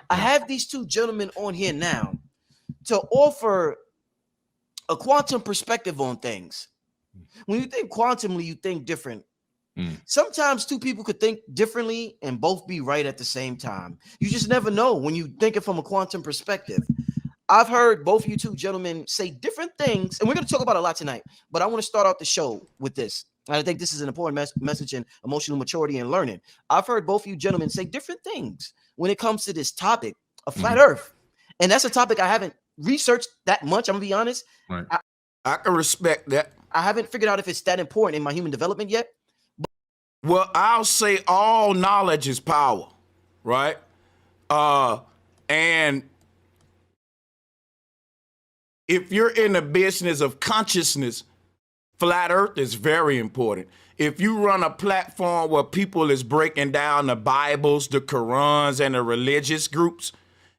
I have these two gentlemen on here now to offer a quantum perspective on things. When you think quantumly, you think different. Sometimes two people could think differently and both be right at the same time. You just never know when you think it from a quantum perspective. I've heard both of you two gentlemen say different things, and we're going to talk about a lot tonight, but I want to start out the show with this. I think this is an important message in emotional maturity and learning. I've heard both of you gentlemen say different things when it comes to this topic of flat earth. And that's a topic I haven't researched that much, I'm going to be honest. Right. I can respect that. I haven't figured out if it's that important in my human development yet. Well, I'll say all knowledge is power, right? And if you're in the business of consciousness, flat earth is very important. If you run a platform where people is breaking down the Bibles, the Qurans, and the religious groups,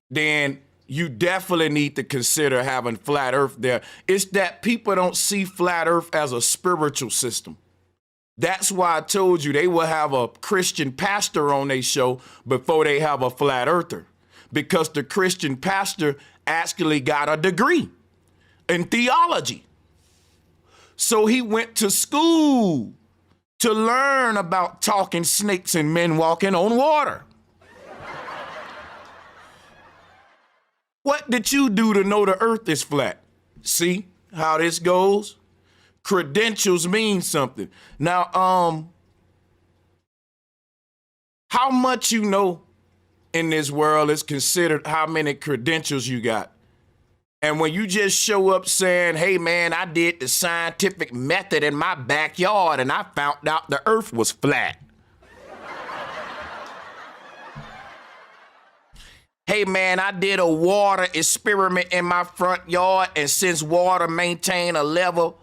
then you definitely need to consider having flat earth there. It's that people don't see flat earth as a spiritual system. That's why I told you they will have a Christian pastor on their show before they have a flat earther, because the Christian pastor actually got a degree in theology. So he went to school to learn about talking snakes and men walking on water. What did you do to know the earth is flat? See how this goes? Credentials mean something. Now, how much you know in this world is considered how many credentials you got. And when you just show up saying, hey man, I did the scientific method in my backyard and I found out the earth was flat. Hey man, I did a water experiment in my front yard, and since water maintain a level,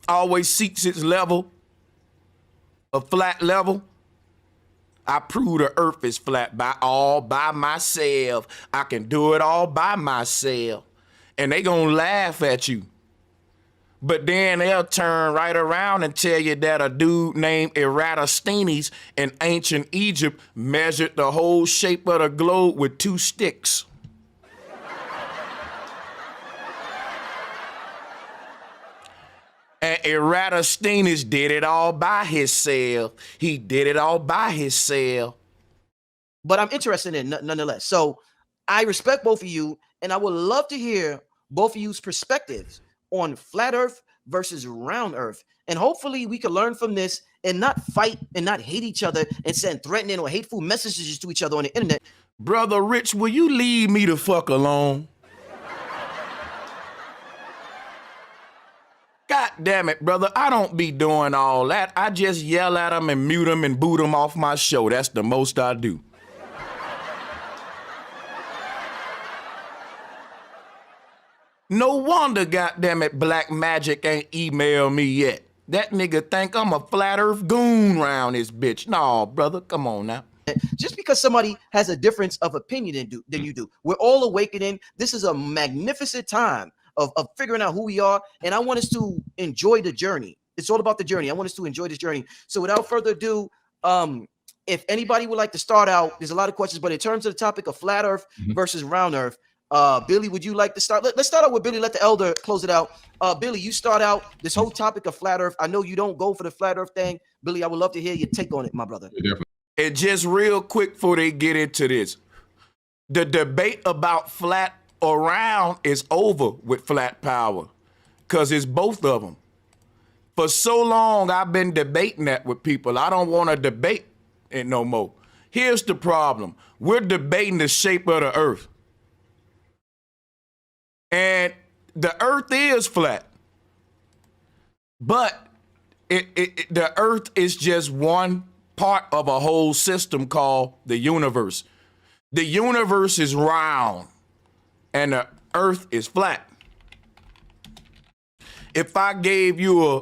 always seeks its level, a flat level, I prove the earth is flat by myself. I can do it all by myself. And they gonna laugh at you. But then they'll turn right around and tell you that a dude named Eratosthenes in ancient Egypt measured the whole shape of the globe with 2 sticks. And Eratosthenes did it all by himself. He did it all by himself. But I'm interested in it nonetheless. So I respect both of you, and I would love to hear both of you's perspectives on flat earth versus round earth. And hopefully we can learn from this and not fight and not hate each other and send threatening or hateful messages to each other on the internet. Brother Rich, will you leave me the fuck alone? God damn it, brother. I don't be doing all that. I just yell at them and mute them and boot them off my show. That's the most I do. No wonder, goddamn it, Black Magic ain't emailed me yet. That nigga think I'm a flat earth goon round this bitch. No, brother, come on now. Just because somebody has a difference of opinion than you do. We're all awakening. This is a magnificent time of figuring out who we are. And I want us to enjoy the journey. It's all about the journey. I want us to enjoy this journey. So without further ado, if anybody would like to start out, there's a lot of questions, but in terms of the topic of flat earth versus round earth, Billy, would you like to start? Let's start out with Billy. Let the elder close it out. Billy, you start out this whole topic of flat earth. I know you don't go for the flat earth thing. Billy, I would love to hear your take on it, my brother. Yeah, definitely. And just real quick before they get into this, the debate about flat or round is over with flat power, because it's both of them. For so long, I've been debating that with people. I don't want to debate it no more. Here's the problem. We're debating the shape of the earth. And the earth is flat. But the earth is just one part of a whole system called the universe. The universe is round and the earth is flat. If I gave you a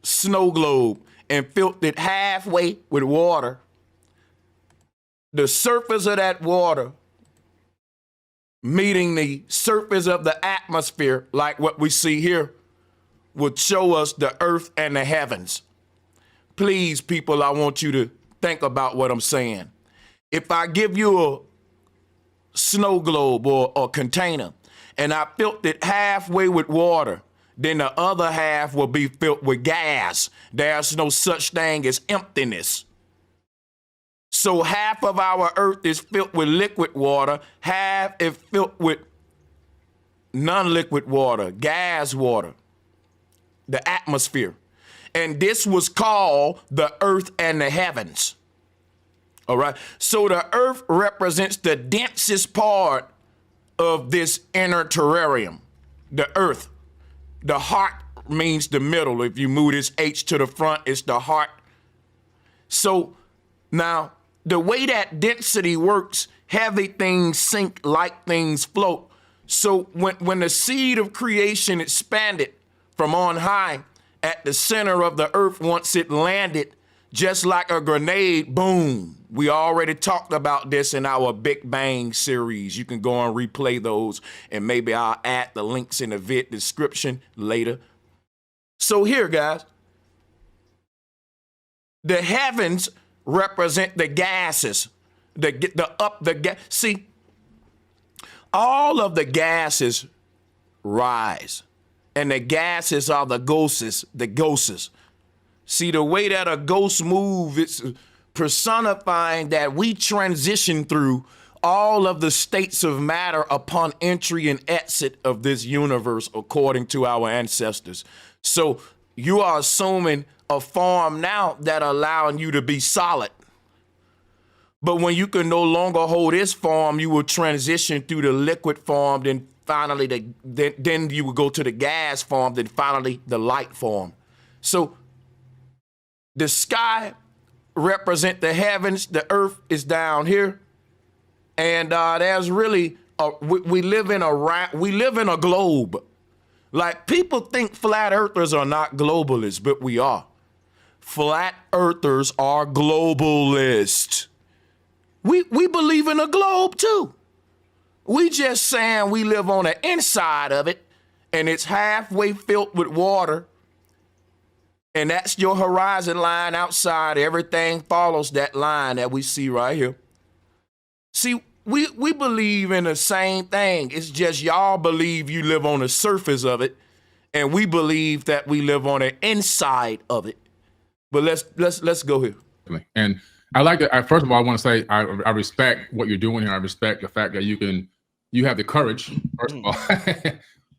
snow globe and filled it halfway with water, the surface of that water meeting the surface of the atmosphere, like what we see here, would show us the earth and the heavens. Please, people, I want you to think about what I'm saying. If I give you snow globe or container, and I filled it halfway with water, then the other half will be filled with gas. There's no such thing as emptiness. So half of our earth is filled with liquid water, half is filled with non-liquid water, gas water, the atmosphere. And this was called the earth and the heavens. All right. So the earth represents the densest part of this inner terrarium, the earth. The heart means the middle. If you move this H to the front, it's the heart. So now the way that density works, heavy things sink, light things float. So when the seed of creation expanded from on high at the center of the earth, once it landed, just like a grenade, boom. We already talked about this in our Big Bang series. You can go and replay those, and maybe I'll add the links in the vid description later. So here, guys, the heavens represent the gases, See, all of the gases rise, and the gases are the ghosts. See, the way that a ghost moves, it's personifying that we transition through all of the states of matter upon entry and exit of this universe according to our ancestors. So you are assuming a form now that allowing you to be solid. But when you can no longer hold this form, you will transition through the liquid form, then finally then you will go to the gas form, then finally the light form. So the sky represent the heavens, the earth is down here, and there's really we live in a globe. Like, people think flat earthers are not globalists, but we are. Flat earthers are globalists. We believe in a globe too. We just saying we live on the inside of it, and it's halfway filled with water. And that's your horizon line outside. Everything follows that line that we see right here. See, we believe in the same thing. It's just y'all believe you live on the surface of it, and we believe that we live on the inside of it. But let's go here. And I like that. First of all, I want to say I respect what you're doing here. I respect the fact that you have the courage, first of all,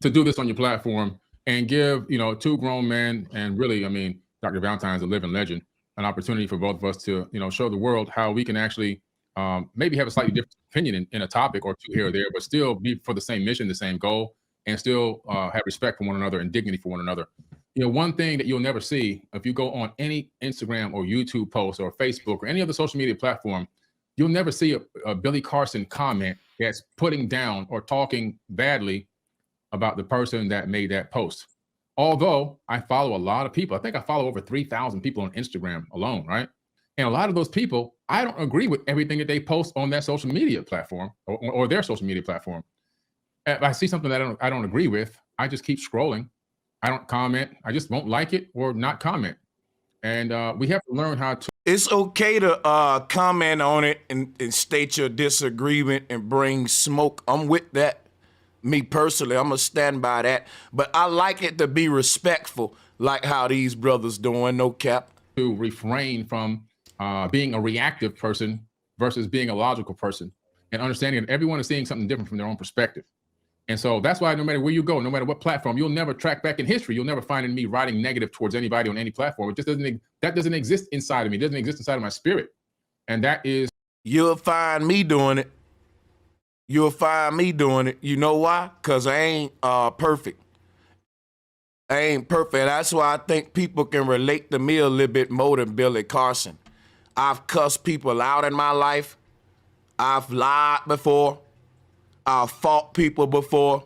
to do this on your platform and give, two grown men, and really, I mean, Dr. Valentine is a living legend, an opportunity for both of us to, show the world how we can actually maybe have a slightly different opinion in a topic or two here or there, but still be for the same mission, the same goal, and still have respect for one another and dignity for one another. One thing that you'll never see if you go on any Instagram or YouTube post or Facebook or any other social media platform, you'll never see a Billy Carson comment that's putting down or talking badly about the person that made that post. Although I follow a lot of people, I think I follow over 3,000 people on Instagram alone, right? And a lot of those people, I don't agree with everything that they post on that social media platform or their social media platform. If I see something that I don't agree with, I just keep scrolling. I don't comment. I just won't like it or not comment. And we have to learn how to. It's okay to comment on it and state your disagreement and bring smoke. I'm with that. Me personally, I'm going to stand by that. But I like it to be respectful, like how these brothers doing, no cap. To refrain from being a reactive person versus being a logical person, and understanding that everyone is seeing something different from their own perspective. And so that's why no matter where you go, no matter what platform, you'll never track back in history. You'll never find me writing negative towards anybody on any platform. It just doesn't exist inside of me. It doesn't exist inside of my spirit. And that is. You'll find me doing it. You'll find me doing it. You know why? Because I ain't perfect. I ain't perfect. That's why I think people can relate to me a little bit more than Billy Carson. I've cussed people out in my life. I've lied before. I've fought people before.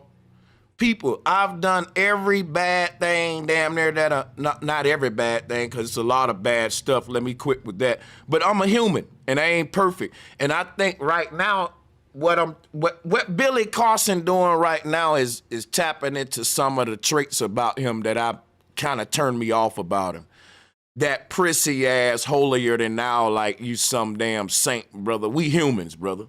I've done every bad thing damn near that, not every bad thing, because it's a lot of bad stuff. Let me quit with that. But I'm a human, and I ain't perfect. And I think right now, what Billy Carson doing right now is tapping into some of the traits about him that I kind of turned me off about him. That prissy ass holier than thou, like you some damn saint, brother. We humans, brother.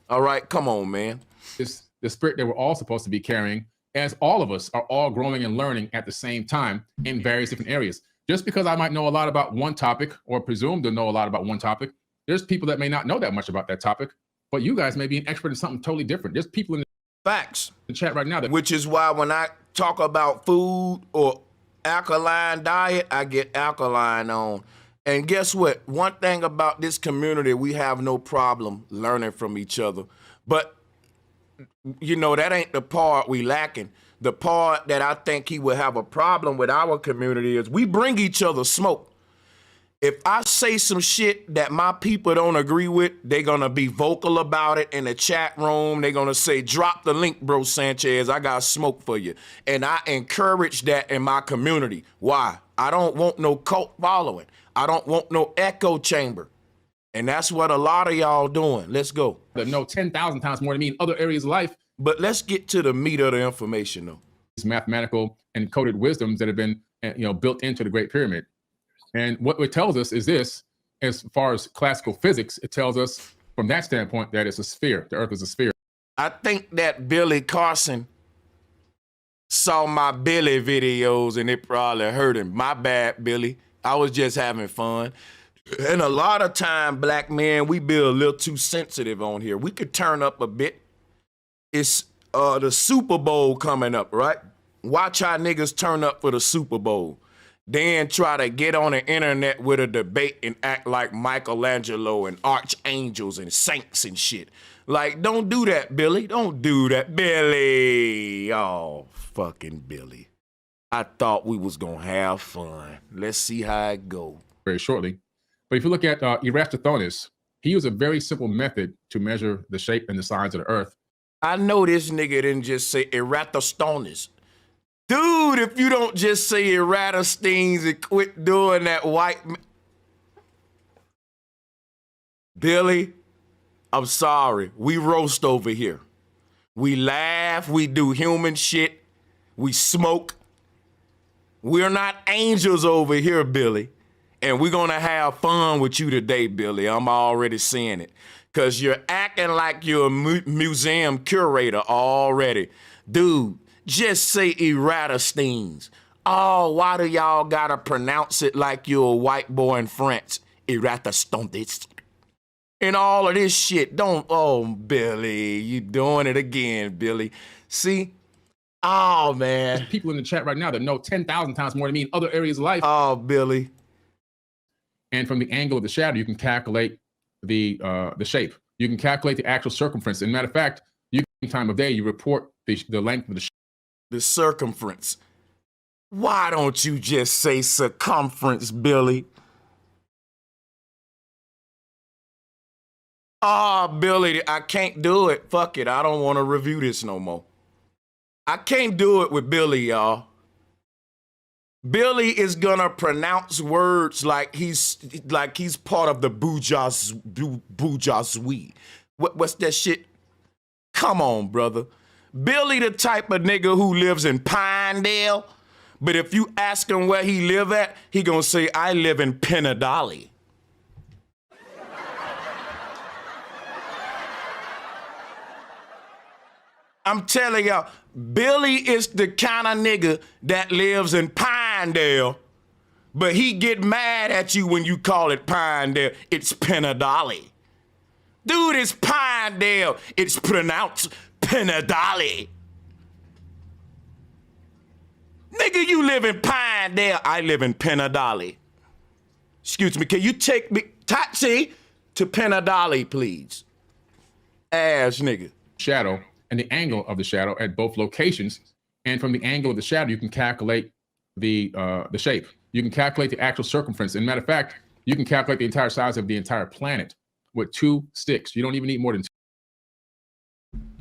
All right, come on, man. It's the spirit that we're all supposed to be carrying, as all of us are all growing and learning at the same time in various different areas. Just because I might know a lot about one topic or presume to know a lot about one topic, there's people that may not know that much about that topic, but you guys may be an expert in something totally different. There's people in Facts. the chat right now that, which is why when I talk about food or alkaline diet, I get alkaline on. And guess what? One thing about this community, we have no problem learning from each other. But, you know, that ain't the part we lacking. The part that I think he would have a problem with our community is we bring each other smoke. If I say some shit that my people don't agree with, they're going to be vocal about it in the chat room. They're going to say, drop the link, bro, Sanchez. I got smoke for you. And I encourage that in my community. Why? I don't want no cult following. I don't want no echo chamber. And that's what a lot of y'all doing. Let's go. that know 10,000 times more than me in other areas of life. But let's get to the meat of the information, though. These mathematical and coded wisdoms that have been built into the Great Pyramid. And what it tells us is this, as far as classical physics, it tells us from that standpoint that it's a sphere. The Earth is a sphere. I think that Billy Carson saw my Billy videos and it probably hurt him. My bad, Billy. I was just having fun. And a lot of time, black men, we be a little too sensitive on here. We could turn up a bit. It's the Super Bowl coming up, right? Watch how niggas turn up for the Super Bowl. Then try to get on the internet with a debate and act like Michelangelo and archangels and saints and shit. Like, don't do that, Billy. Don't do that, Billy. Oh, fucking Billy. I thought we was gonna have fun. Let's see how it go. Very shortly. But if you look at Eratosthenes, he used a very simple method to measure the shape and the size of the Earth. I know this nigga didn't just say Eratosthenes. Dude, if you don't just say Eratosthenes and quit doing that white... Billy, I'm sorry. We roast over here. We laugh. We do human shit. We smoke. We're not angels over here, Billy. And we're going to have fun with you today, Billy. I'm already seeing it. Because you're acting like you're a museum curator already. Dude, just say Eratosthenes. Oh, why do y'all got to pronounce it like you're a white boy in France? Eratosthenes. And all of this shit. Oh, Billy, you doing it again, Billy. See? Oh, man. There's people in the chat right now that know 10,000 times more than me in other areas of life. Oh, Billy. And from the angle of the shadow, you can calculate the shape. You can calculate the actual circumference. And matter of fact, time of day, you report the length of the circumference. Why don't you just say circumference, Billy? Oh, Billy, I can't do it. Fuck it. I don't want to review this no more. I can't do it with Billy, y'all. Billy is gonna pronounce words like he's part of the bourgeoisie. What's that shit? Come on, brother. Billy the type of nigga who lives in Pinedale, but if you ask him where he live at, he gonna say, I live in Penadolly. I'm telling y'all, Billy is the kind of nigga that lives in Pinedale, but he get mad at you when you call it Pinedale. It's Penadolly. Dude, it's Pinedale. It's pronounced Penadolly. Nigga, you live in Pinedale. I live in Penadolly. Excuse me, can you take me, taxi, to Penadolly, please? Ass nigga. shadow and the angle of the shadow at both locations. And from the angle of the shadow, you can calculate the shape. You can calculate the actual circumference. And matter of fact, you can calculate the entire size of the entire planet with 2 sticks. You don't even need more than 2.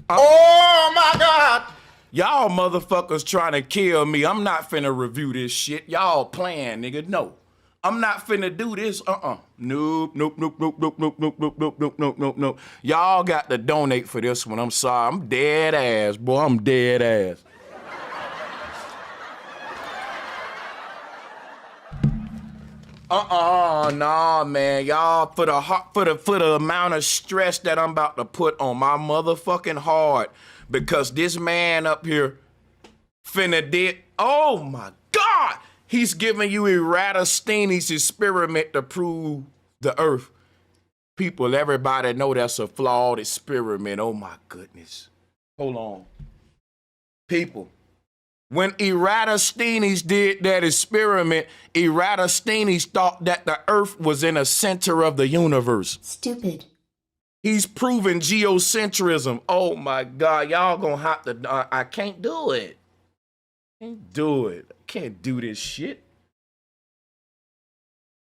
Oh my God. Y'all motherfuckers trying to kill me. I'm not finna review this shit. Y'all playing, nigga. No. I'm not finna do this. Nope. Y'all got to donate for this one. I'm sorry. I'm dead ass, boy. I'm dead ass. Nah, man. Y'all, for the amount of stress that I'm about to put on my motherfucking heart, because this man up here finna did. Oh my God! He's giving you Eratosthenes' experiment to prove the earth. People, everybody know that's a flawed experiment. Oh my goodness. Hold on. People, when Eratosthenes did that experiment, Eratosthenes thought that the earth was in the center of the universe. Stupid. He's proven geocentrism. Oh my God, y'all gonna have to, I can't do it. Can't do it. Can't do this shit.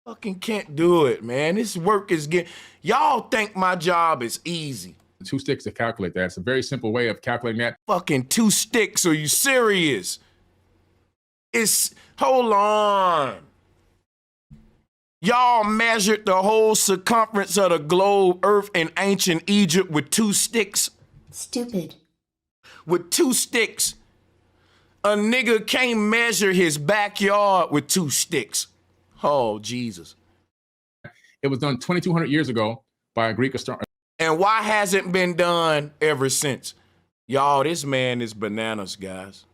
Fucking can't do it, man. This work is getting, y'all think my job is easy. 2 sticks to calculate that. It's a very simple way of calculating that. Fucking 2 sticks, are you serious? Hold on. Y'all measured the whole circumference of the globe, earth, in ancient Egypt with 2 sticks? Stupid. With 2 sticks. A nigga can't measure his backyard with 2 sticks. Oh, Jesus. It was done 2,200 years ago by a Greek astronomer. And why hasn't been done ever since? Y'all, this man is bananas, guys.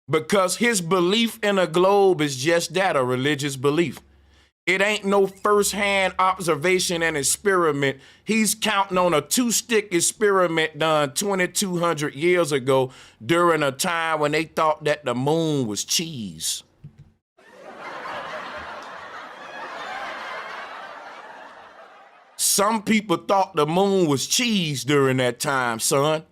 Because his belief in a globe is just that, a religious belief. It ain't no first-hand observation and experiment. He's counting on a 2-stick experiment done 2,200 years ago during a time when they thought that the moon was cheese. Some people thought the moon was cheese during that time, son.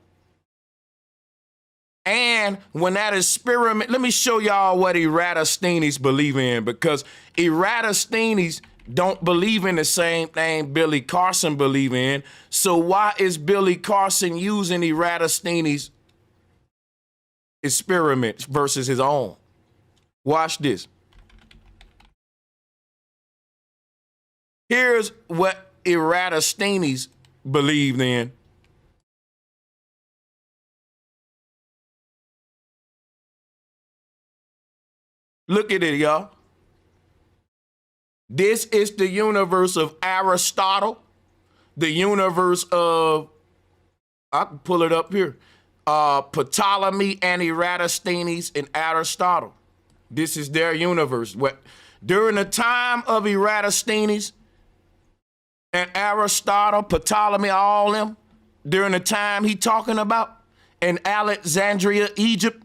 And when that experiment, let me show y'all what Eratosthenes believe in, because Eratosthenes don't believe in the same thing Billy Carson believe in. So why is Billy Carson using Eratosthenes' experiments versus his own? Watch this. Here's what Eratosthenes believed in. Look at it, y'all. This is the universe of Aristotle, the universe of, I can pull it up here, Ptolemy and Eratosthenes and Aristotle. This is their universe. During the time of Eratosthenes and Aristotle, Ptolemy, all them, during the time he talking about, in Alexandria, Egypt,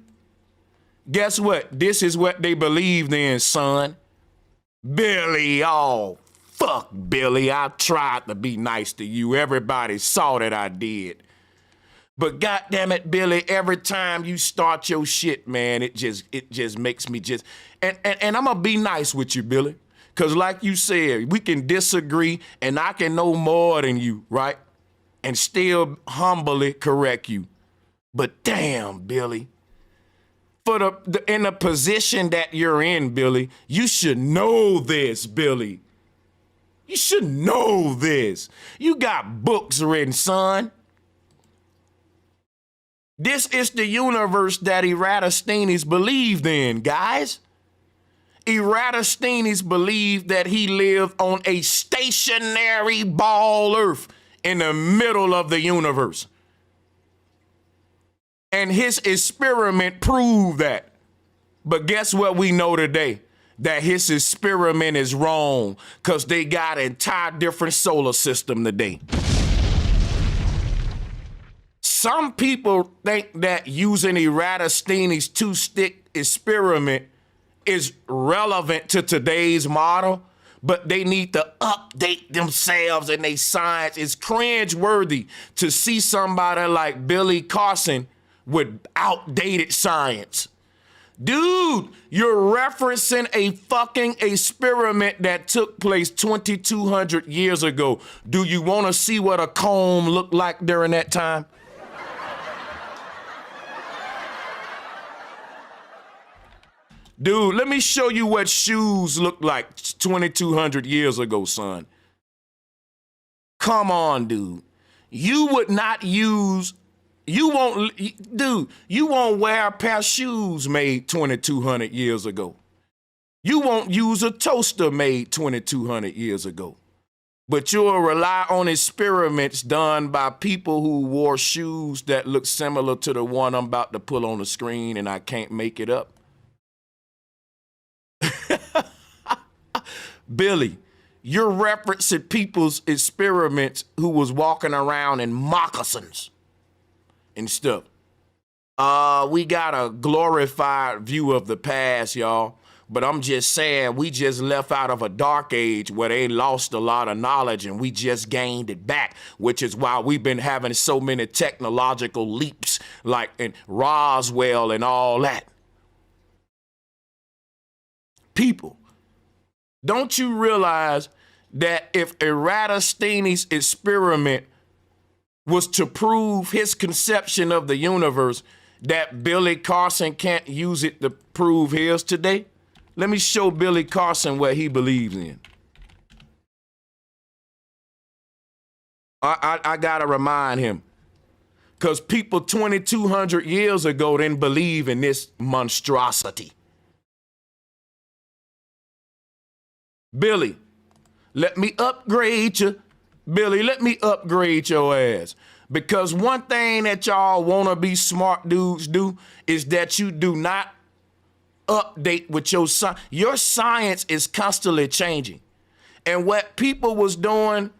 guess what? This is what they believed in, son. Billy, oh, fuck Billy. I tried to be nice to you. Everybody saw that I did. But goddamn it, Billy, every time you start your shit, man, it just makes me just, and I'm gonna be nice with you, Billy. Cause like you said, we can disagree and I can know more than you, right? And still humbly correct you. But damn, Billy, in the position that you're in, Billy, you should know this, Billy. You should know this. You got books written, son. This is the universe that Eratosthenes believed in, guys. Eratosthenes believed that he lived on a stationary ball earth in the middle of the universe. And his experiment proved that. But guess what we know today? That his experiment is wrong, because they got an entire different solar system today. Some people think that using Eratosthenes' 2-stick experiment is relevant to today's model, but they need to update themselves and their science. It's cringe-worthy to see somebody like Billy Carson with outdated science. Dude, you're referencing a fucking experiment that took place 2,200 years ago. Do you want to see what a comb looked like during that time? Dude, let me show you what shoes looked like 2,200 years ago, son. Come on, dude. You would not use, you won't wear a pair of shoes made 2,200 years ago. You won't use a toaster made 2,200 years ago, but you'll rely on experiments done by people who wore shoes that look similar to the one I'm about to pull on the screen, and I can't make it up. Billy, you're referencing people's experiments who was walking around in moccasins and stuff. We got a glorified view of the past, y'all. But I'm just saying, we just left out of a dark age where they lost a lot of knowledge and we just gained it back, which is why we've been having so many technological leaps, like in Roswell and all that. People, don't you realize that if Eratosthenes' experiment was to prove his conception of the universe, that Billy Carson can't use it to prove his today? Let me show Billy Carson what he believes in. I gotta remind him, because people 2,200 years ago didn't believe in this monstrosity. Billy, let me upgrade you. Billy, let me upgrade your ass. Because one thing that y'all wanna be smart dudes do is that you do not update with your science. Your science is constantly changing. And what people was doing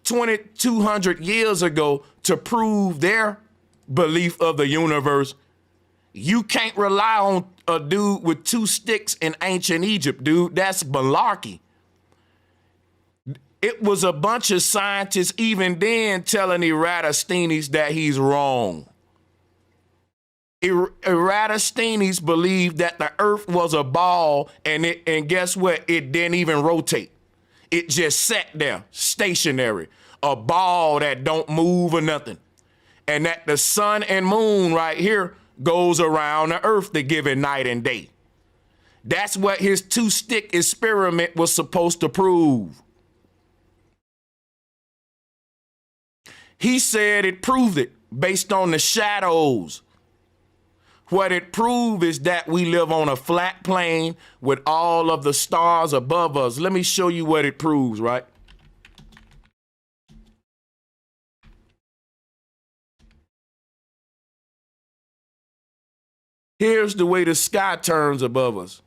2,200 years ago to prove their belief of the universe, you can't rely on a dude with 2 sticks in ancient Egypt, dude. That's malarkey. It was a bunch of scientists even then telling Eratosthenes that he's wrong. Eratosthenes believed that the earth was a ball, and guess what? It didn't even rotate. It just sat there, stationary, a ball that don't move or nothing. And that the sun and moon right here goes around the earth to give it night and day. That's what his 2-stick experiment was supposed to prove. He said it proved it based on the shadows. What it proved is that we live on a flat plane with all of the stars above us. Let me show you what it proves, right? Here's the way the sky turns above us.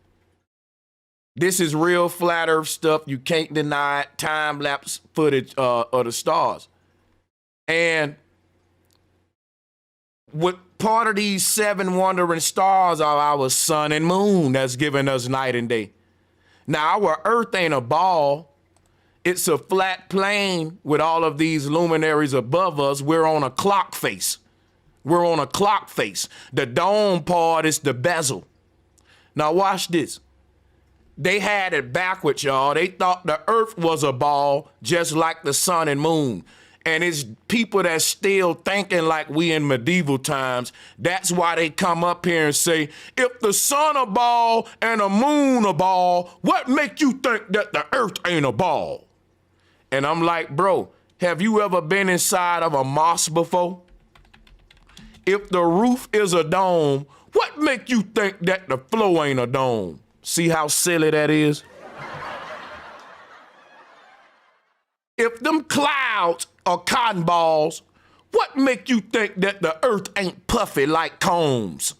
This is real flat earth stuff. You can't deny it. Time-lapse footage of the stars. And what part of these 7 wandering stars are our sun and moon that's giving us night and day. Now, our earth ain't a ball. It's a flat plane with all of these luminaries above us. We're on a clock face. We're on a clock face. The dome part is the bezel. Now, watch this. They had it backwards, y'all. They thought the earth was a ball just like the sun and moon. And it's people that's still thinking like we in medieval times. That's why they come up here and say, if the sun a ball and the moon a ball, what make you think that the earth ain't a ball? And I'm like, bro, have you ever been inside of a mosque before? If the roof is a dome, what make you think that the floor ain't a dome? See how silly that is? If them clouds are cotton balls, what make you think that the earth ain't puffy like combs?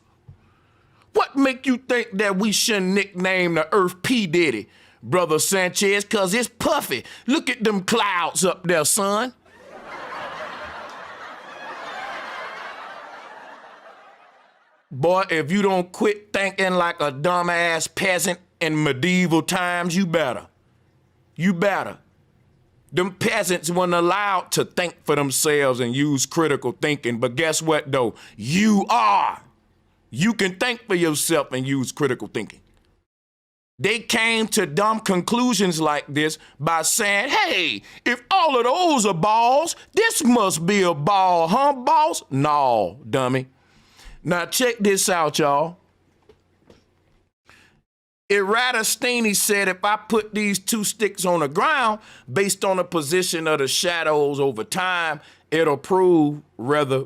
What make you think that we shouldn't nickname the earth P. Diddy, Brother Sanchez, cause it's puffy? Look at them clouds up there, son. Boy, if you don't quit thinking like a dumbass peasant in medieval times, you better. You better. Them peasants weren't allowed to think for themselves and use critical thinking. But guess what, though? You are. You can think for yourself and use critical thinking. They came to dumb conclusions like this by saying, hey, if all of those are balls, this must be a ball, huh, boss? No, dummy. Now, check this out, y'all. Eratosthenes said if I put these 2 sticks on the ground based on the position of the shadows over time, it'll prove rather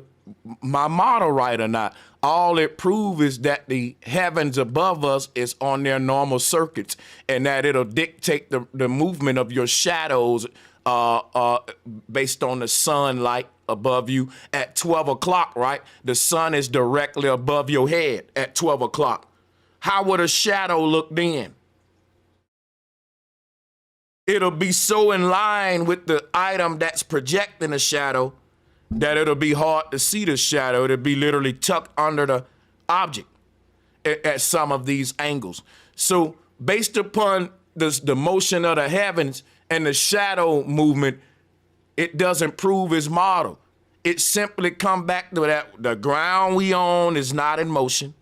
my model right or not. All it proves is that the heavens above us is on their normal circuits, and that it'll dictate the movement of your shadows based on the sunlight above you at 12 o'clock, right? The sun is directly above your head at 12 o'clock. How would a shadow look then? It'll be so in line with the item that's projecting a shadow that it'll be hard to see the shadow. It'll be literally tucked under the object at some of these angles. So based upon the motion of the heavens and the shadow movement, it doesn't prove his model. It simply come back to that the ground we on is not in motion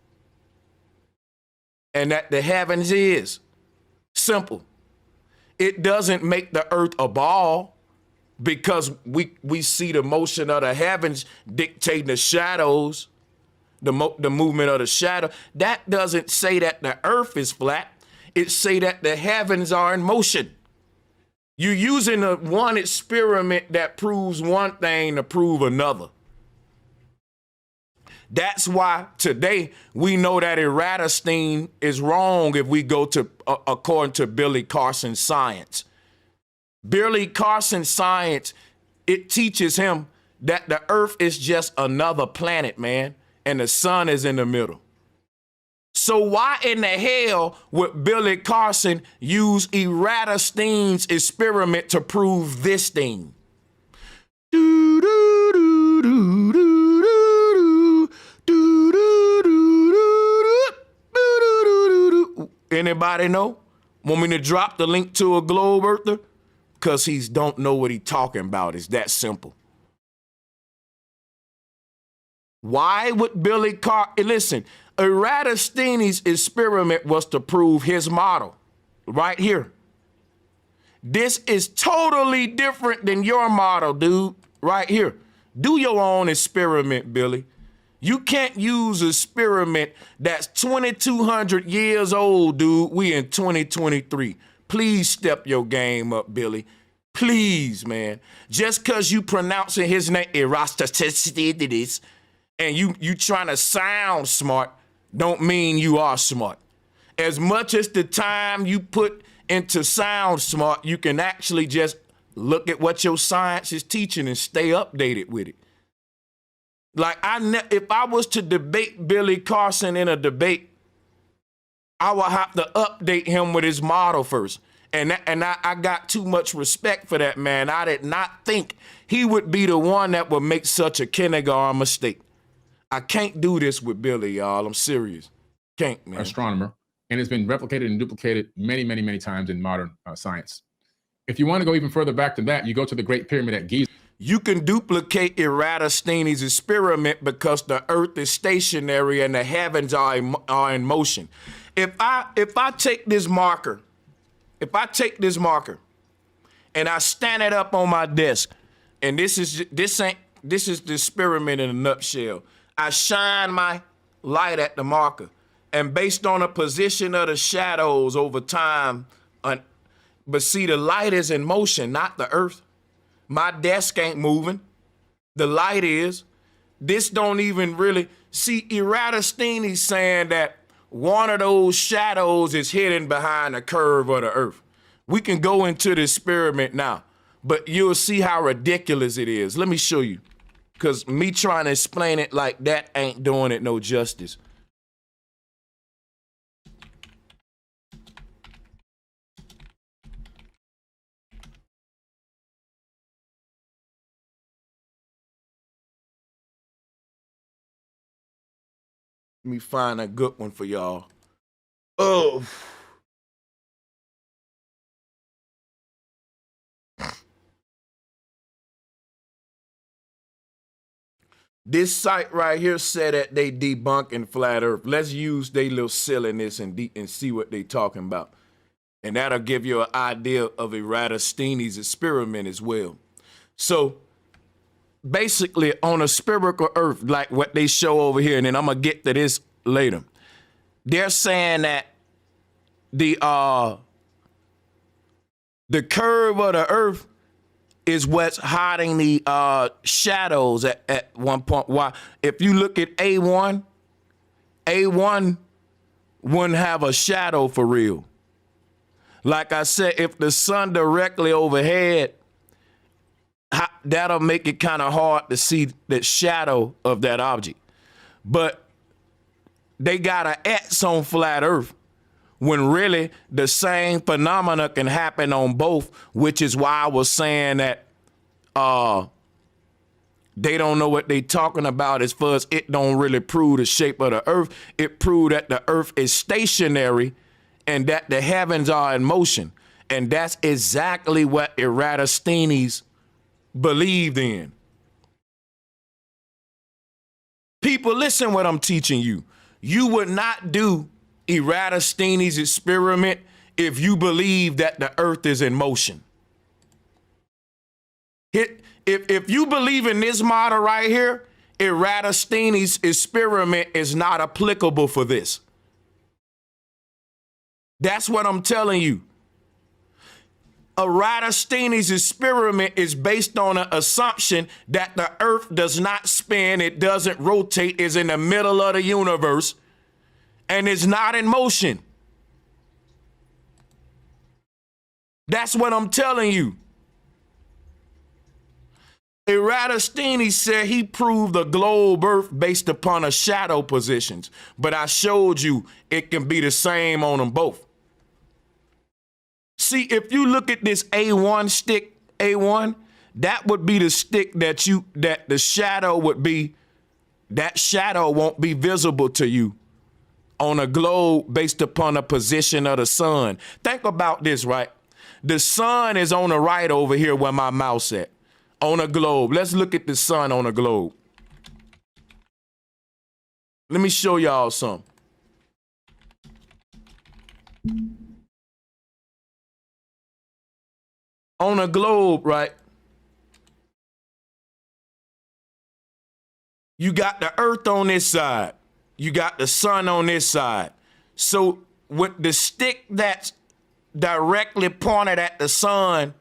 and that the heavens is. Simple. It doesn't make the earth a ball because we see the motion of the heavens dictating the shadows, the movement of the shadow. That doesn't say that the earth is flat. It say that the heavens are in motion. You're using one experiment that proves one thing to prove another. That's why today we know that Eratosthenes is wrong if we go to according to Billy Carson's science. Billy Carson's science, it teaches him that the earth is just another planet, man, and the sun is in the middle. So why in the hell would Billy Carson use Eratosthenes' experiment to prove this thing? Anybody know? Want me to drop the link to a globe earther? Because he don't know what he's talking about. It's that simple. Why would Billy listen, Eratosthenes' experiment was to prove his model right here. This is totally different than your model, dude, right here. Do your own experiment, Billy. You can't use an experiment that's 2,200 years old, dude. We in 2023. Please step your game up, Billy. Please, man. Just because you pronouncing his name Eratosthenes and you trying to sound smart don't mean you are smart. As much as the time you put into sound smart, you can actually just look at what your science is teaching and stay updated with it. Like if I was to debate Billy Carson in a debate, I would have to update him with his model first. And I got too much respect for that man. I did not think he would be the one that would make such a kindergarten mistake. I can't do this with Billy, y'all. I'm serious. Can't, man. Astronomer. And it's been replicated and duplicated many, many, many times in modern science. If you want to go even further back to that, you go to the Great Pyramid at Giza. You can duplicate Eratosthenes' experiment because the earth is stationary and the heavens are in motion. If I take this marker, and I stand it up on my desk, and this is the experiment in a nutshell. I shine my light at the marker, and based on the position of the shadows over time, but see, the light is in motion, not the earth. My desk ain't moving. The light is. This don't even really see. Eratosthenes saying that one of those shadows is hidden behind the curve of the earth. We can go into the experiment now, but you'll see how ridiculous it is. Let me show you, because me trying to explain it like that ain't doing it no justice. Let me find a good one for y'all. Oh. This site right here said that they debunking flat earth. Let's use their little silliness and see what they talking about. And that'll give you an idea of Eratosthenes' experiment as well. So basically on a spherical earth, like what they show over here, and then I'm gonna get to this later. They're saying that the curve of the earth is what's hiding the shadows at one point. Why? If you look at A1 wouldn't have a shadow for real. Like I said, if the sun directly overhead, that'll make it kind of hard to see the shadow of that object. But they got an X on flat Earth when really the same phenomena can happen on both, which is why I was saying that they don't know what they talking about as far as it don't really prove the shape of the Earth. It proved that the Earth is stationary and that the heavens are in motion. And that's exactly what Eratosthenes believed in. People, listen what I'm teaching you. You would not do Eratosthenes' experiment if you believe that the Earth is in motion. If you believe in this model right here, Eratosthenes' experiment is not applicable for this. That's what I'm telling you. Eratosthenes' experiment is based on an assumption that the Earth does not spin, it doesn't rotate, is in the middle of the universe, and is not in motion. That's what I'm telling you. Eratosthenes said he proved the globe Earth based upon a shadow positions, but I showed you it can be the same on them both. See, if you look at this A1 stick, A1, that would be the stick that the shadow would be, that shadow won't be visible to you on a globe based upon the position of the sun. Think about this, right? The sun is on the right over here where my mouse at, on a globe. Let's look at the sun on a globe. Let me show y'all something. On a globe, right? You got the earth on this side. You got the sun on this side. So with the stick that's directly pointed at the sun,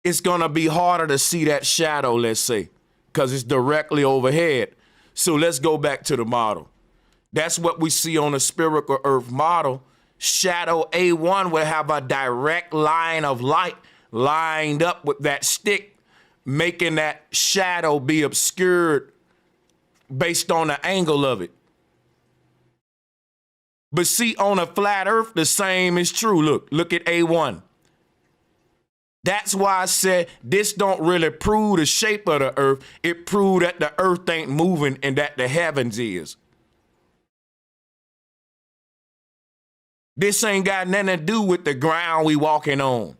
it's going to be harder to see that shadow, let's say, because it's directly overhead. So let's go back to the model. That's what we see on the spherical Earth model. Shadow A1 will have a direct line of light lined up with that stick, making that shadow be obscured based on the angle of it. But see, on a flat Earth, the same is true. Look at A1. That's why I said this don't really prove the shape of the Earth. It proved that the Earth ain't moving and that the heavens is. This ain't got nothing to do with the ground we walking on.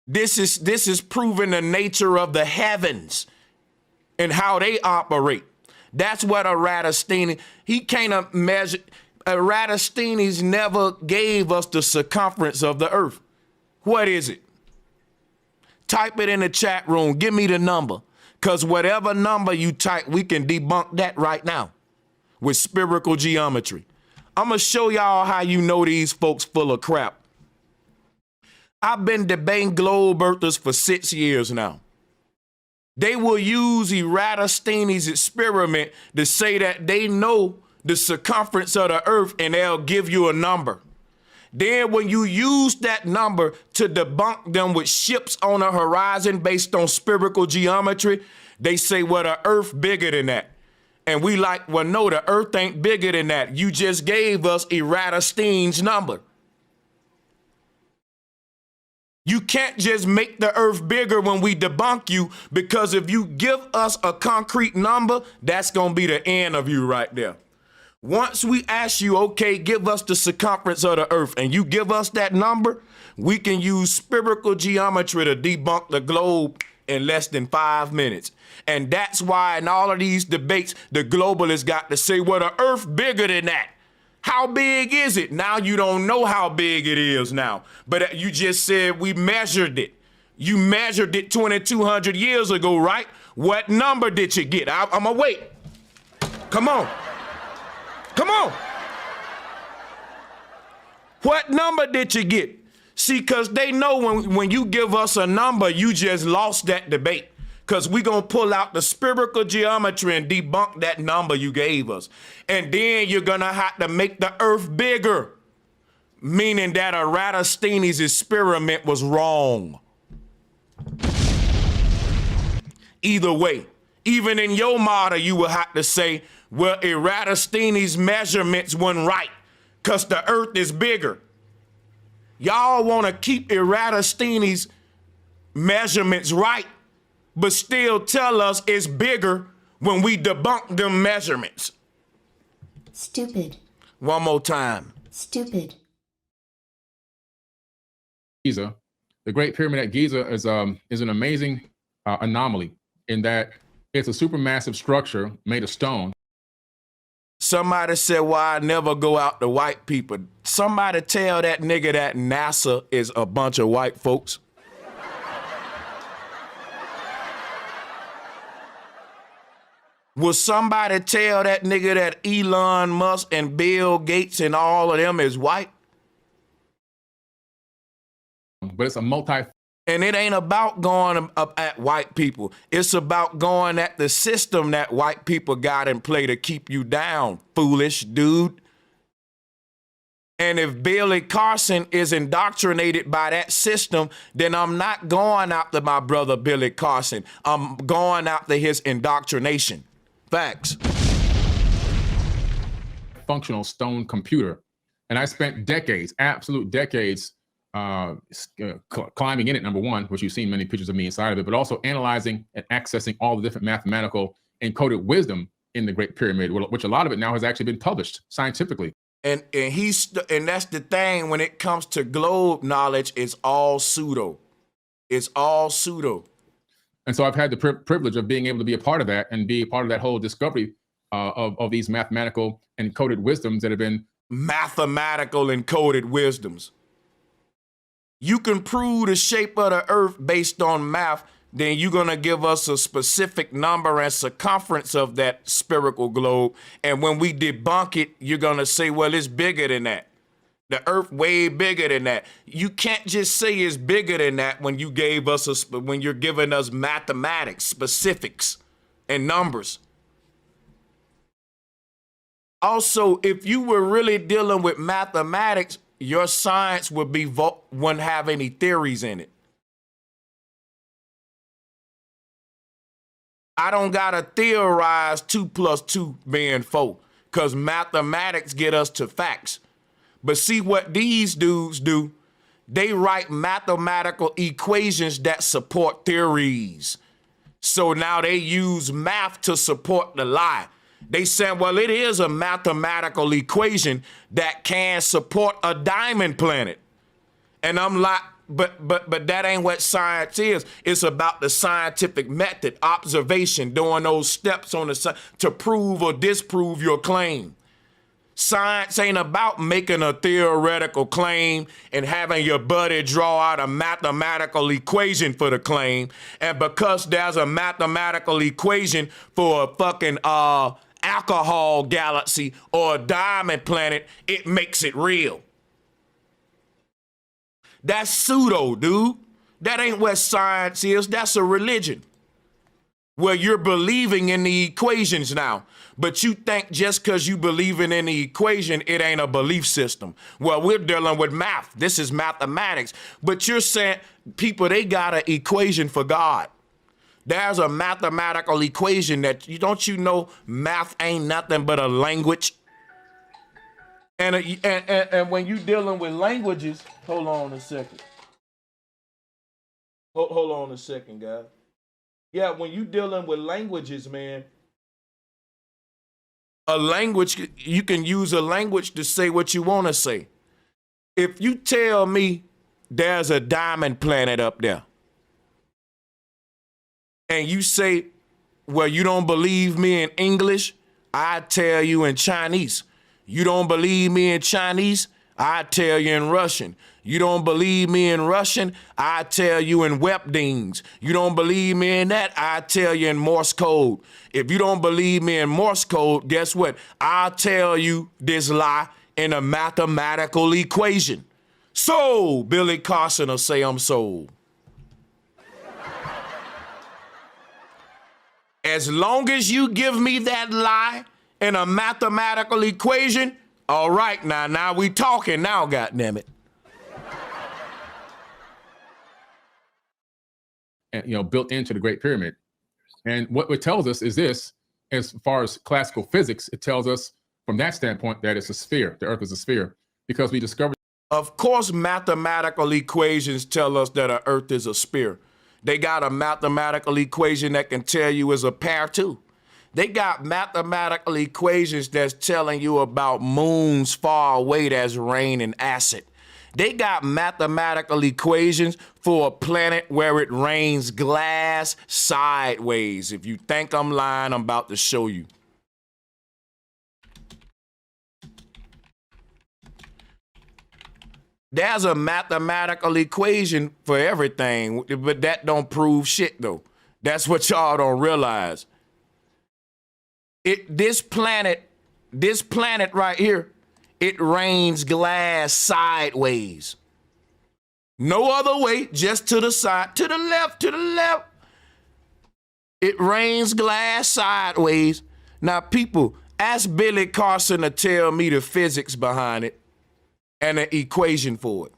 This is proving the nature of the heavens and how they operate. That's what Eratosthenes, he can't measure. Eratosthenes never gave us the circumference of the earth. What is it? Type it in the chat room. Give me the number. Because whatever number you type, we can debunk that right now with spherical geometry. I'm going to show y'all how you know these folks full of crap. I've been debating globe earthers for 6 years now. They will use Eratosthenes' experiment to say that they know the circumference of the earth and they'll give you a number. Then when you use that number to debunk them with ships on the horizon based on spherical geometry, they say, well, the earth bigger than that. And we like, well, no, the earth ain't bigger than that. You just gave us Eratosthenes' number. You can't just make the earth bigger when we debunk you, because if you give us a concrete number, that's going to be the end of you right there. Once we ask you, okay, give us the circumference of the earth, and you give us that number, we can use spherical geometry to debunk the globe in less than 5 minutes. And that's why in all of these debates, the globalists got to say, well, the earth bigger than that. How big is it? Now you don't know how big it is now. But you just said we measured it. You measured it 2,200 years ago, right? What number did you get? I'm going to wait. Come on. Come on. What number did you get? See, because they know when you give us a number, you just lost that debate. Because we're going to pull out the spherical geometry and debunk that number you gave us. And then you're going to have to make the earth bigger, meaning that Eratosthenes' experiment was wrong. Either way, even in your model, you will have to say, well, Eratosthenes' measurements weren't right because the earth is bigger. Y'all want to keep Eratosthenes' measurements right, but still tell us it's bigger when we debunk them measurements. Stupid. One more time. Stupid. Giza, the Great Pyramid at Giza is an amazing anomaly in that it's a supermassive structure made of stone. Somebody said, well, I never go out to white people. Somebody tell that nigga that NASA is a bunch of white folks. Will somebody tell that nigga that Elon Musk and Bill Gates and all of them is white? But it's a And it ain't about going up at white people. It's about going at the system that white people got in play to keep you down, foolish dude. And if Billy Carson is indoctrinated by that system, then I'm not going after my brother Billy Carson. I'm going after his indoctrination. Facts. functional stone computer. And I spent decades, absolute decades, climbing in it, number one, which you've seen many pictures of me inside of it, but also analyzing and accessing all the different mathematical encoded wisdom in the Great Pyramid, which a lot of it now has actually been published scientifically. And that's the thing when it comes to globe knowledge, it's all pseudo. It's all pseudo. And so I've had the privilege of being able to be a part of that and be a part of that whole discovery of these mathematical encoded wisdoms that have been mathematical encoded wisdoms. You can prove the shape of the earth based on math, then you're going to give us a specific number and circumference of that spherical globe. And when we debunk it, you're going to say, well, it's bigger than that. The earth way bigger than that. You can't just say it's bigger than that when you gave us when you're giving us mathematics, specifics, and numbers. Also, if you were really dealing with mathematics, your science wouldn't have any theories in it. I don't gotta theorize 2 + 2 being 4, because mathematics get us to facts. But see what these dudes do? They write mathematical equations that support theories. So now they use math to support the lie. They say, well, it is a mathematical equation that can support a diamond planet. And I'm like, but that ain't what science is. It's about the scientific method, observation, doing those steps on the to prove or disprove your claim. Science ain't about making a theoretical claim and having your buddy draw out a mathematical equation for the claim. And because there's a mathematical equation for a fucking alcohol galaxy or a diamond planet, it makes it real. That's pseudo, dude. That ain't what science is. That's a religion where you're believing in the equations now. But you think just because you believing in the equation, it ain't a belief system. Well, we're dealing with math. This is mathematics. But you're saying people, they got an equation for God. There's a mathematical equation that don't you know math ain't nothing but a language. And when you dealing with languages, hold on a second. Hold on a second, guys. Yeah, when you dealing with languages, man, a language, you can use a language to say what you want to say. If you tell me there's a diamond planet up there, and you say, well, you don't believe me in English, I tell you in Chinese. You don't believe me in Chinese, I tell you in Russian. You don't believe me in Russian, I tell you in Webdings. You don't believe me in that, I tell you in Morse code. If you don't believe me in Morse code, guess what? I'll tell you this lie in a mathematical equation. So Billy Carson will say I'm sold. As long as you give me that lie in a mathematical equation, all right, now we talking now, goddammit. And, built into the Great Pyramid. And what it tells us is this, as far as classical physics, it tells us from that standpoint that it's a sphere. The Earth is a sphere because we discovered. Of course, mathematical equations tell us that our Earth is a sphere. They got a mathematical equation that can tell you it's a pear too. They got mathematical equations that's telling you about moons far away that's rain and acid. They got mathematical equations for a planet where it rains glass sideways. If you think I'm lying, I'm about to show you. There's a mathematical equation for everything, but that don't prove shit though. That's what y'all don't realize. This planet right here, it rains glass sideways. No other way, just to the side, to the left. It rains glass sideways. Now, people, ask Billy Carson to tell me the physics behind it and an equation for it.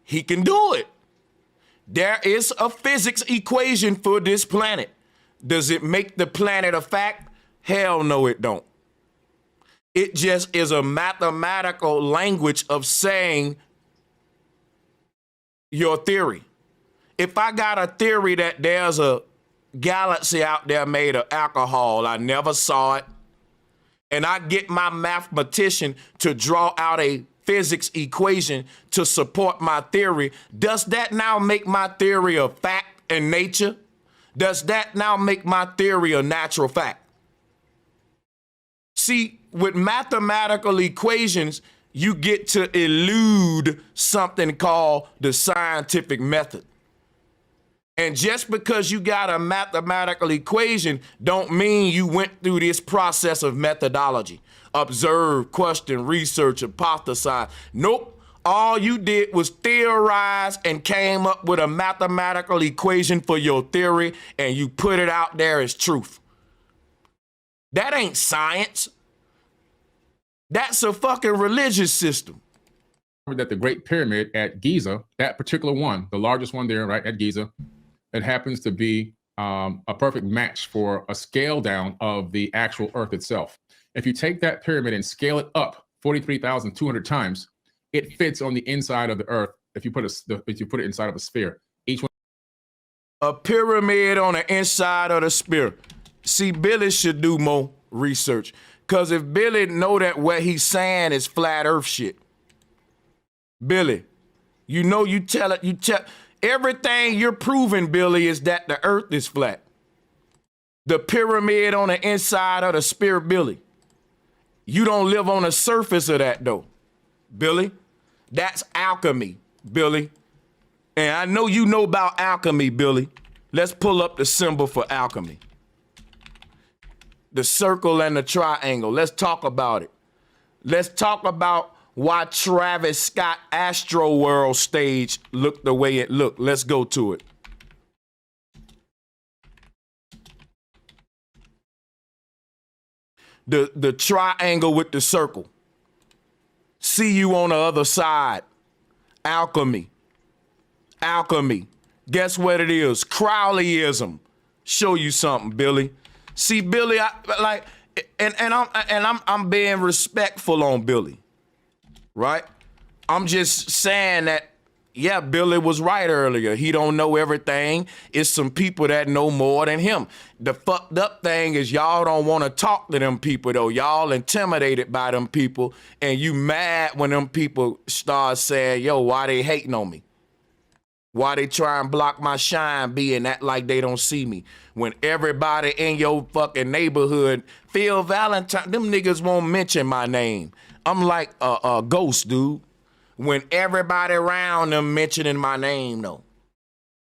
He can do it. There is a physics equation for this planet. Does it make the planet a fact? Hell no, it don't. It just is a mathematical language of saying your theory. If I got a theory that there's a galaxy out there made of alcohol, I never saw it, and I get my mathematician to draw out a physics equation to support my theory, does that now make my theory a fact in nature? Does that now make my theory a natural fact? See, with mathematical equations, you get to elude something called the scientific method. And just because you got a mathematical equation don't mean you went through this process of methodology. Observe, question, research, hypothesize. Nope. All you did was theorize and came up with a mathematical equation for your theory, and you put it out there as truth. That ain't science. That's a fucking religious system. That the Great Pyramid at Giza, that particular one, the largest one there, right, at Giza, it happens to be a perfect match for a scale down of the actual Earth itself. If you take that pyramid and scale it up 43,200 times, it fits on the inside of the Earth. If you put it inside of a sphere, each one. A pyramid on the inside of the sphere. See, Billy should do more research. Because if Billy know that what he's saying is flat Earth shit, Billy, you tell everything you're proving, Billy, is that the Earth is flat. The pyramid on the inside of the sphere, Billy. You don't live on the surface of that though, Billy. That's alchemy, Billy. And I know you know about alchemy, Billy. Let's pull up the symbol for alchemy. The circle and the triangle. Let's talk about it. Let's talk about why Travis Scott Astro World stage looked the way it looked. Let's go to it. The triangle with the circle. See you on the other side. Alchemy. Alchemy. Guess what it is? Crowleyism. Show you something, Billy. See, Billy, I'm being respectful on Billy, right? I'm just saying that, yeah, Billy was right earlier. He don't know everything. It's some people that know more than him. The fucked up thing is y'all don't want to talk to them people, though. Y'all intimidated by them people, and you mad when them people start saying, yo, why they hating on me? Why they try and block my shine, being act like they don't see me? When everybody in your fucking neighborhood, Phil Valentine, them niggas won't mention my name. I'm like a ghost, dude. When everybody around them mentioning my name, though.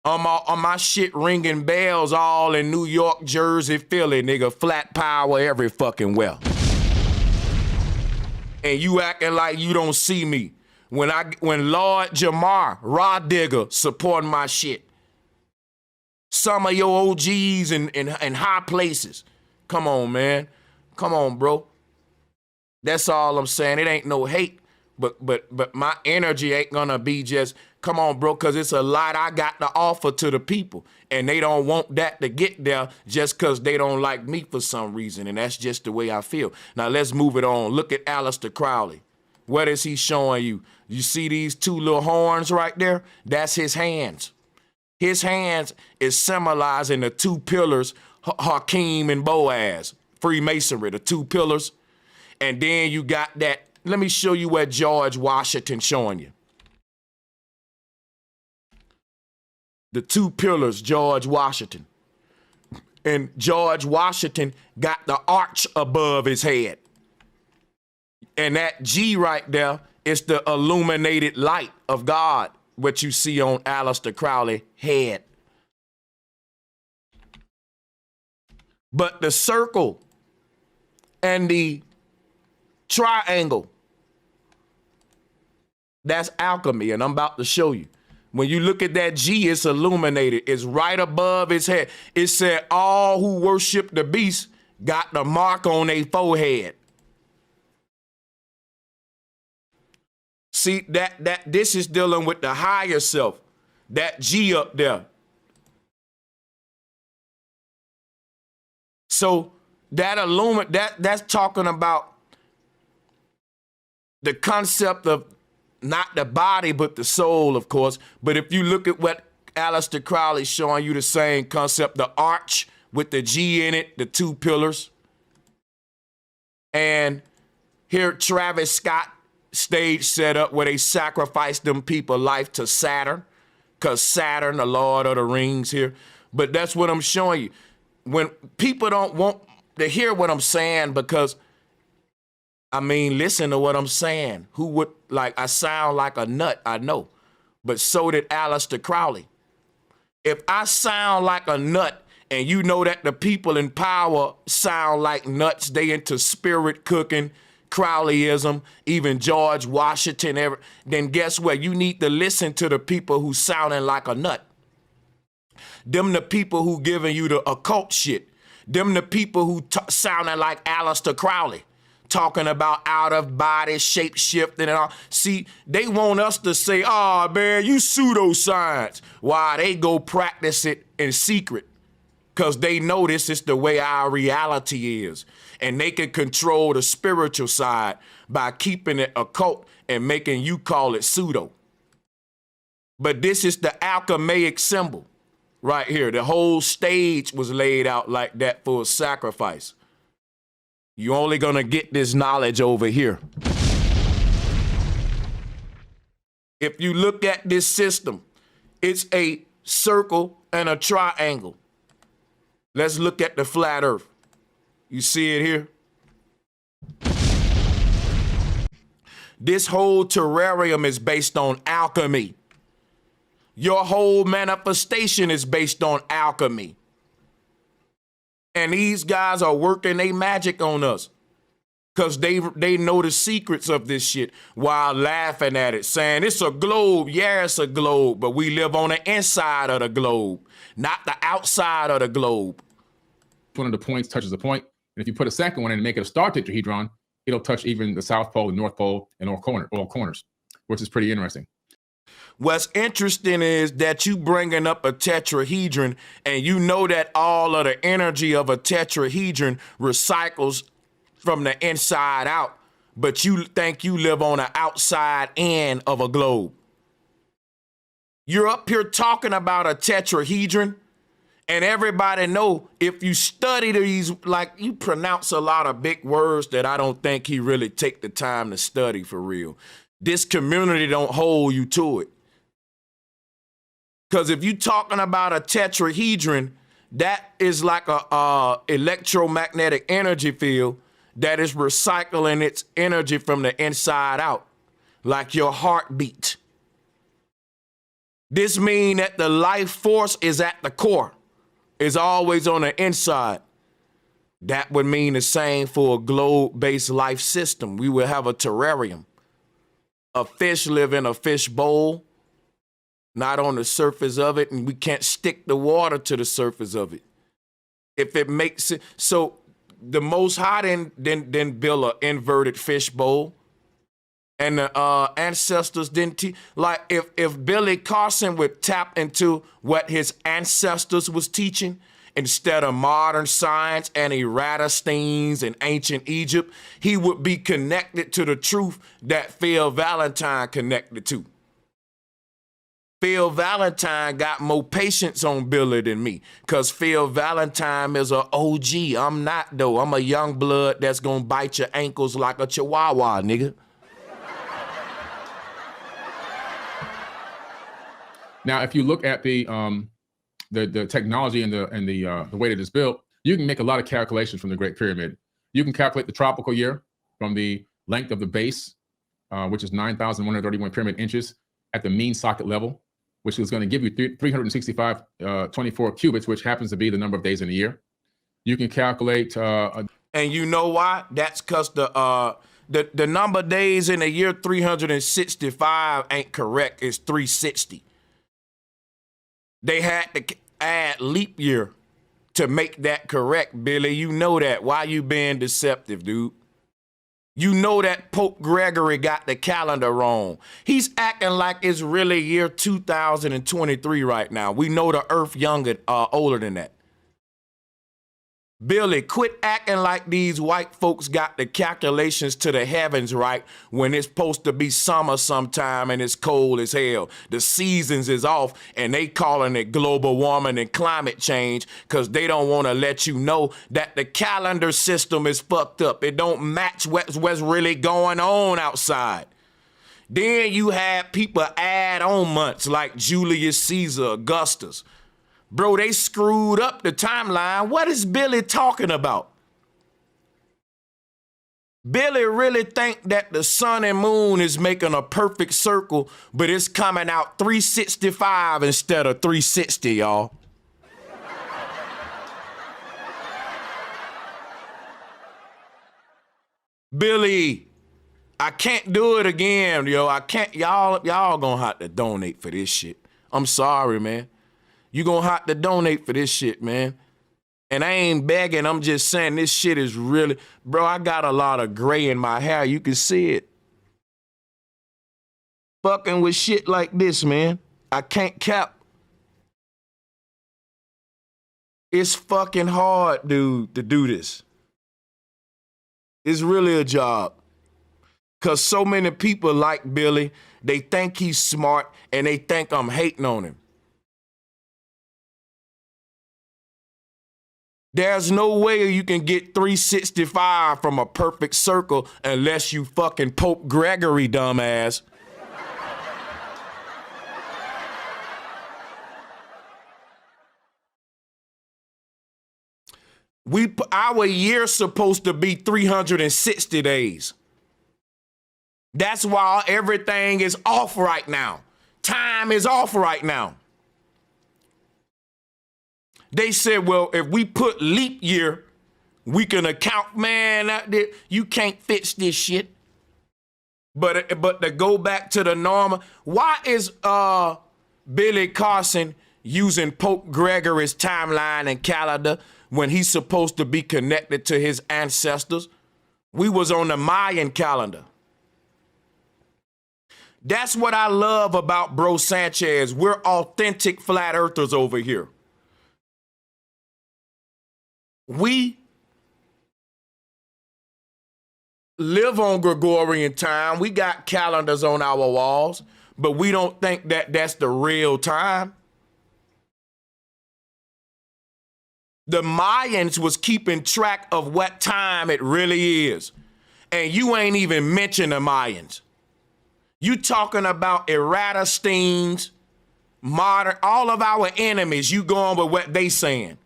On my shit ringing bells all in New York, Jersey, Philly, nigga, flat power every fucking well. And you acting like you don't see me. When Lord Jamar, Rod Digger, supporting my shit. Some of your OGs in high places. Come on, man. Come on, bro. That's all I'm saying. It ain't no hate, but my energy ain't gonna be just, come on, bro, because it's a lot I got to offer to the people. And they don't want that to get there just because they don't like me for some reason. And that's just the way I feel. Now, let's move it on. Look at Aleister Crowley. What is he showing you? You see these two little horns right there? That's his hands. His hands is symbolizing the two pillars, Hakeem and Boaz, Freemasonry, the two pillars. And then you got that. Let me show you what George Washington showing you. The two pillars, George Washington. And George Washington got the arch above his head. And that G right there is the illuminated light of God, what you see on Aleister Crowley's head. But the circle and the triangle, that's alchemy, and I'm about to show you. When you look at that G, it's illuminated. It's right above his head. It said all who worship the beast got the mark on their forehead. See, this is dealing with the higher self. That G up there. So that's talking about the concept of not the body, but the soul, of course. But if you look at what Aleister Crowley's showing you, the same concept, the arch with the G in it, the two pillars. And here Travis Scott stage set up where they sacrificed them people life to Saturn, because Saturn, the Lord of the Rings here. But that's what I'm showing you. When people don't want to hear what I'm saying, because I mean, listen to what I'm saying. Who would, I sound like a nut, I know. But so did Aleister Crowley. If I sound like a nut and you know that the people in power sound like nuts, they into spirit cooking, Crowleyism, even George Washington, then guess what? You need to listen to the people who sounding like a nut. Them the people who giving you the occult shit. Them the people who sounding like Aleister Crowley. Talking about out of body, shape shifting and all. See, they want us to say, oh man, you pseudoscience. Why they go practice it in secret? Because they know this is the way our reality is. And they can control the spiritual side by keeping it occult and making you call it pseudo. But this is the alchemaic symbol right here. The whole stage was laid out like that for a sacrifice. You're only going to get this knowledge over here. If you look at this system, it's a circle and a triangle. Let's look at the flat earth. You see it here? This whole terrarium is based on alchemy. Your whole manifestation is based on alchemy. And these guys are working their magic on us because they know the secrets of this shit while laughing at it, saying it's a globe. Yeah, it's a globe, but we live on the inside of the globe, not the outside of the globe. One of the points touches a point, and if you put a second one in and make it a star tetrahedron, it'll touch even the South Pole, the North Pole, and all corners, which is pretty interesting. What's interesting is that you bringing up a tetrahedron and you know that all of the energy of a tetrahedron recycles from the inside out, but you think you live on the outside end of a globe. You're up here talking about a tetrahedron, and everybody know if you study these, like you pronounce a lot of big words that I don't think he really take the time to study for real. This community don't hold you to it. Because if you're talking about a tetrahedron, that is like a electromagnetic energy field that is recycling its energy from the inside out, like your heartbeat. This means that the life force is at the core, is always on the inside. That would mean the same for a globe-based life system. We would have a terrarium a fish live in a fish bowl, not on the surface of it, and we can't stick the water to the surface of it. If it makes it so, the Most High didn't build an inverted fish bowl, and the ancestors didn't teach. Like if Billy Carson would tap into what his ancestors was teaching instead of modern science and Eratosthenes and ancient Egypt, he would be connected to the truth that Phil Valentine connected to. Phil Valentine got more patience on Billy than me, because Phil Valentine is an OG. I'm not, though. I'm a young blood that's going to bite your ankles like a chihuahua, nigga. Now, if you look at the technology and the way that it's built, you can make a lot of calculations from the Great Pyramid. You can calculate the tropical year from the length of the base, which is 9,131 pyramid inches at the mean socket level, which is going to give you 365 24 cubits, which happens to be the number of days in a year. You can calculate. And you know why? That's because the number of days in a year, 365, ain't correct. It's 360. They had to add leap year to make that correct, Billy. You know that. Why you being deceptive, dude? You know that Pope Gregory got the calendar wrong. He's acting like it's really year 2023 right now. We know the earth older than that. Billy, quit acting like these white folks got the calculations to the heavens right when it's supposed to be summer sometime and it's cold as hell. The seasons is off and they calling it global warming and climate change because they don't want to let you know that the calendar system is fucked up. It don't match what's really going on outside. Then you have people add on months like Julius Caesar, Augustus. Bro, they screwed up the timeline. What is Billy talking about? Billy really think that the sun and moon is making a perfect circle, but it's coming out 365 instead of 360, y'all. Billy, I can't do it again, yo. I can't. Y'all gonna have to donate for this shit. I'm sorry, man. You gonna have to donate for this shit, man. And I ain't begging, I'm just saying this shit is really, bro, I got a lot of gray in my hair. You can see it. Fucking with shit like this, man. I can't cap. It's fucking hard, dude, to do this. It's really a job. Because so many people like Billy, they think he's smart and they think I'm hating on him. There's no way you can get 365 from a perfect circle unless you fucking Pope Gregory, dumbass. Our year's supposed to be 360 days. That's why everything is off right now. Time is off right now. They said, well, if we put leap year, we can account, man, out there. You can't fix this shit. But to go back to the normal, why is Billy Carson using Pope Gregory's timeline and calendar when he's supposed to be connected to his ancestors? We was on the Mayan calendar. That's what I love about Bro Sanchez. We're authentic flat earthers over here. We live on Gregorian time. We got calendars on our walls, but we don't think that that's the real time. The Mayans was keeping track of what time it really is. And you ain't even mentioned the Mayans. You talking about Eratosthenes, modern, all of our enemies, you going with what they saying.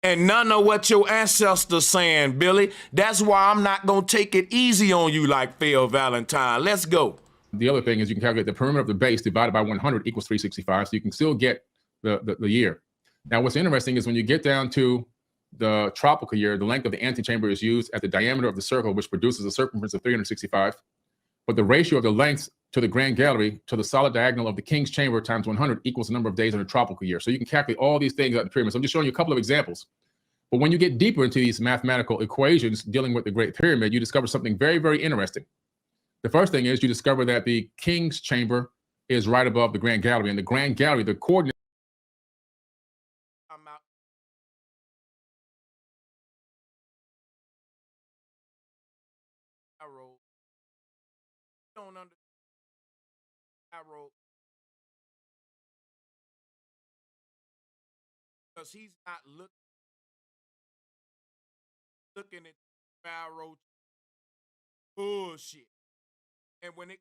And none of what your ancestors saying, Billy. That's why I'm not going to take it easy on you like Phil Valentine. Let's go. The other thing is you can calculate the perimeter of the base divided by 100 equals 365, so you can still get the year. Now, what's interesting is when you get down to the tropical year, the length of the antechamber is used at the diameter of the circle, which produces a circumference of 365. but the ratio of the lengths to the grand gallery to the solid diagonal of the king's chamber times 100 equals the number of days in a tropical year. So you can calculate all these things out in the pyramid. So I'm just showing you a couple of examples. But when you get deeper into these mathematical equations dealing with the Great Pyramid, you discover something very, very interesting. The first thing is you discover that the king's chamber is right above the grand gallery, and the grand gallery, the coordinates. I'm out. Arrow. Don't understand. Arrow. Because he's not looking at Pharaoh bullshit. And when it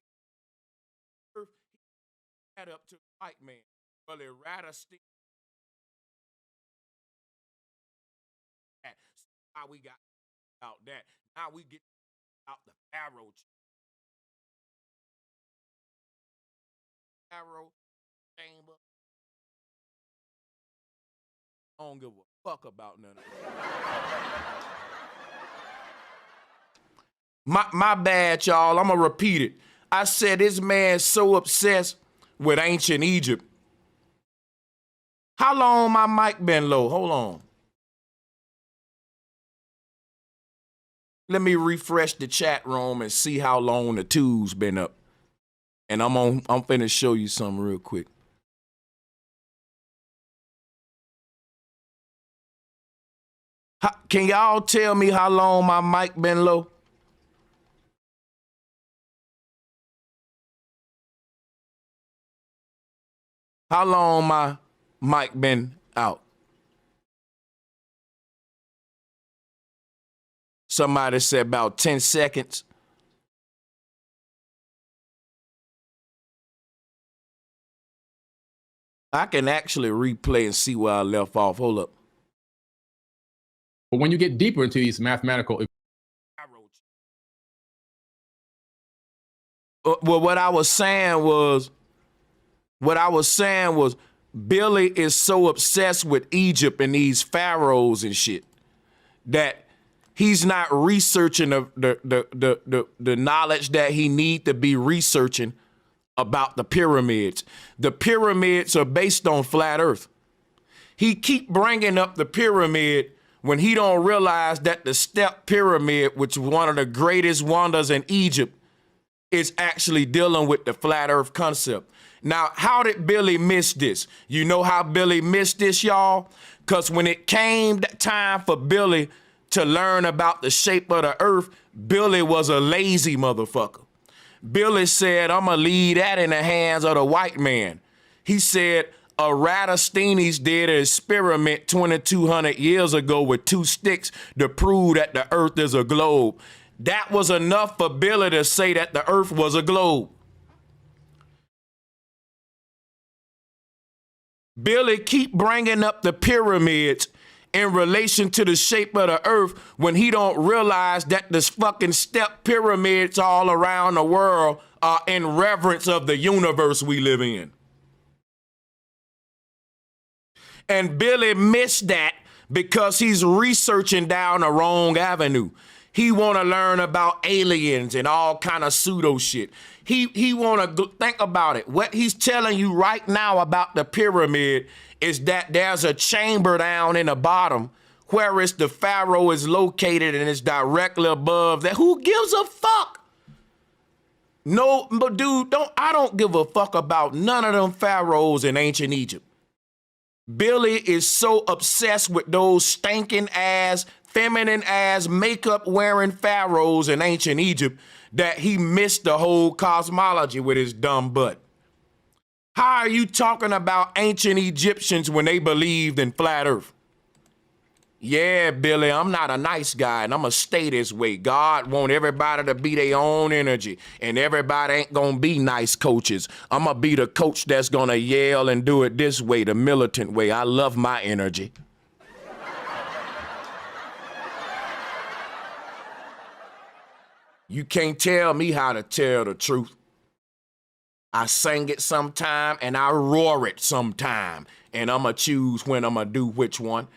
had up to the white man, well, it rather stick. How we got out that. Now we get out the Pharaoh. Pharaoh chamber. I don't give a fuck about none of that. My bad, y'all. I'm going to repeat it. I said this man's so obsessed with ancient Egypt. How long my mic been low? Hold on. Let me refresh the chat room and see how long the two's been up. And I'm finna show you something real quick. Can y'all tell me how long my mic been low? How long my mic been out? Somebody said about 10 seconds. I can actually replay and see where I left off. Hold up. But when you get deeper into these mathematical, well, what I was saying was, Billy is so obsessed with Egypt and these pharaohs and shit that he's not researching the knowledge that he need to be researching about the pyramids. The pyramids are based on flat earth. He keep bringing up the pyramid when he don't realize that the step pyramid, which is one of the greatest wonders in Egypt, is actually dealing with the flat earth concept. Now, how did Billy miss this? You know how Billy missed this, y'all? Because when it came time for Billy to learn about the shape of the earth, Billy was a lazy motherfucker. Billy said, I'm going to leave that in the hands of the white man. He said, Eratosthenes did an experiment 2,200 years ago with 2 sticks to prove that the earth is a globe. That was enough for Billy to say that the earth was a globe. Billy keep bringing up the pyramids in relation to the shape of the earth when he don't realize that this fucking step pyramids all around the world are in reverence of the universe we live in. And Billy missed that because he's researching down the wrong avenue. He want to learn about aliens and all kind of pseudo shit. He want to think about it. What he's telling you right now about the pyramid is that there's a chamber down in the bottom where the pharaoh is located and it's directly above that. Who gives a fuck? No, but dude, I don't give a fuck about none of them pharaohs in ancient Egypt. Billy is so obsessed with those stinking ass, feminine ass, makeup wearing pharaohs in ancient Egypt that he missed the whole cosmology with his dumb butt. How are you talking about ancient Egyptians when they believed in flat earth? Yeah, Billy, I'm not a nice guy, and I'm going to stay this way. God want everybody to be their own energy, and everybody ain't going to be nice coaches. I'm going to be the coach that's going to yell and do it this way, the militant way. I love my energy. You can't tell me how to tell the truth. I sing it sometime, and I roar it sometime, and I'm going to choose when I'm going to do which one.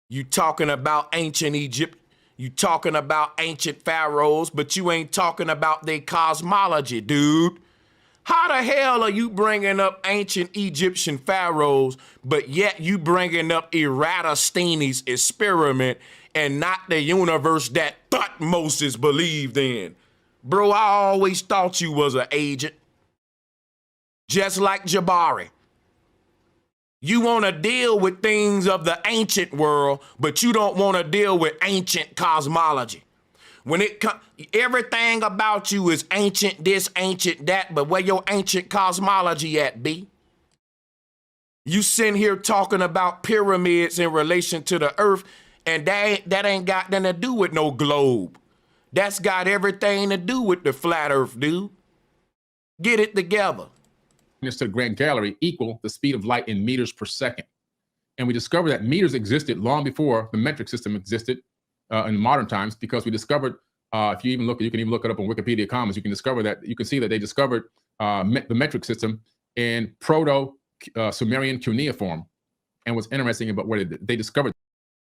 You talking about ancient Egypt? You talking about ancient pharaohs, but you ain't talking about their cosmology, dude. How the hell are you bringing up ancient Egyptian pharaohs, but yet you bringing up Eratosthenes' experiment and not the universe that Thutmose believed in? Bro, I always thought you was an agent. Just like Jabari. You want to deal with things of the ancient world, but you don't want to deal with ancient cosmology. When it comes, everything about you is ancient this, ancient that, but where your ancient cosmology at, B? You sitting here talking about pyramids in relation to the earth, and that ain't got nothing to do with no globe. That's got everything to do with the flat earth, dude. Get it together. To the Grand Gallery equal the speed of light in meters per second. And we discovered that meters existed long before the metric system existed in modern times, because we discovered, if you even look, you can even look it up on Wikipedia Commons, you can discover that, you can see that they discovered the metric system in Proto-Sumerian cuneiform. And what's interesting about what they discovered.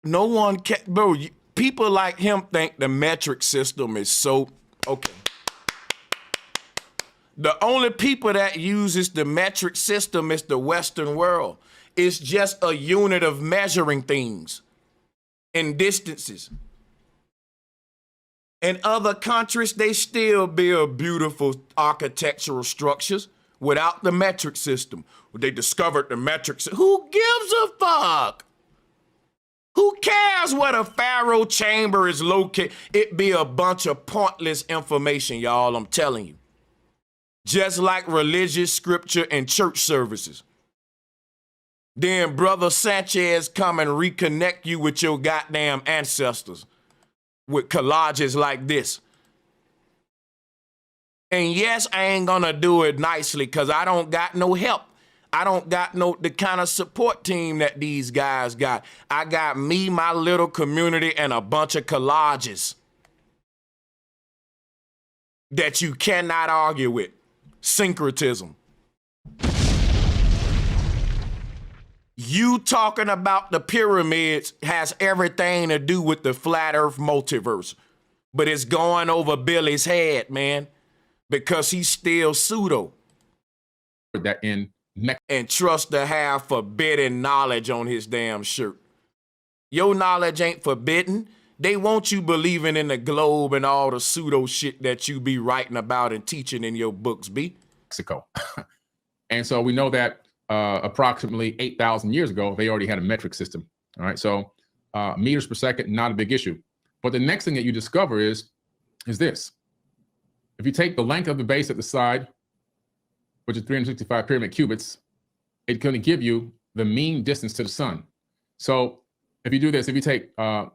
No one can, bro, people like him think the metric system is so, okay. The only people that uses the metric system is the Western world. It's just a unit of measuring things in distances. In other countries, they still build beautiful architectural structures without the metric system. They discovered the metric system. Who gives a fuck? Who cares where the Pharaoh chamber is located? It be a bunch of pointless information, y'all, I'm telling you. Just like religious scripture and church services. Then Brother Sanchez come and reconnect you with your goddamn ancestors with collages like this. And yes, I ain't gonna do it nicely because I don't got no help. I don't got the kind of support team that these guys got. I got me, my little community, and a bunch of collages that you cannot argue with. Syncretism. You talking about the pyramids has everything to do with the flat earth multiverse, but it's going over Billy's head, man, because he's still pseudo. That in and trust to have forbidden knowledge on his damn shirt. Your knowledge ain't forbidden. They want you believing in the globe and all the pseudo shit that you be writing about and teaching in your books, B. Mexico. And so we know that approximately 8,000 years ago, they already had a metric system. All right. So meters per second, not a big issue. But the next thing that you discover is this. If you take the length of the base at the side, which is 365 pyramid cubits, it's going to give you the mean distance to the sun. So if you do this, if you take the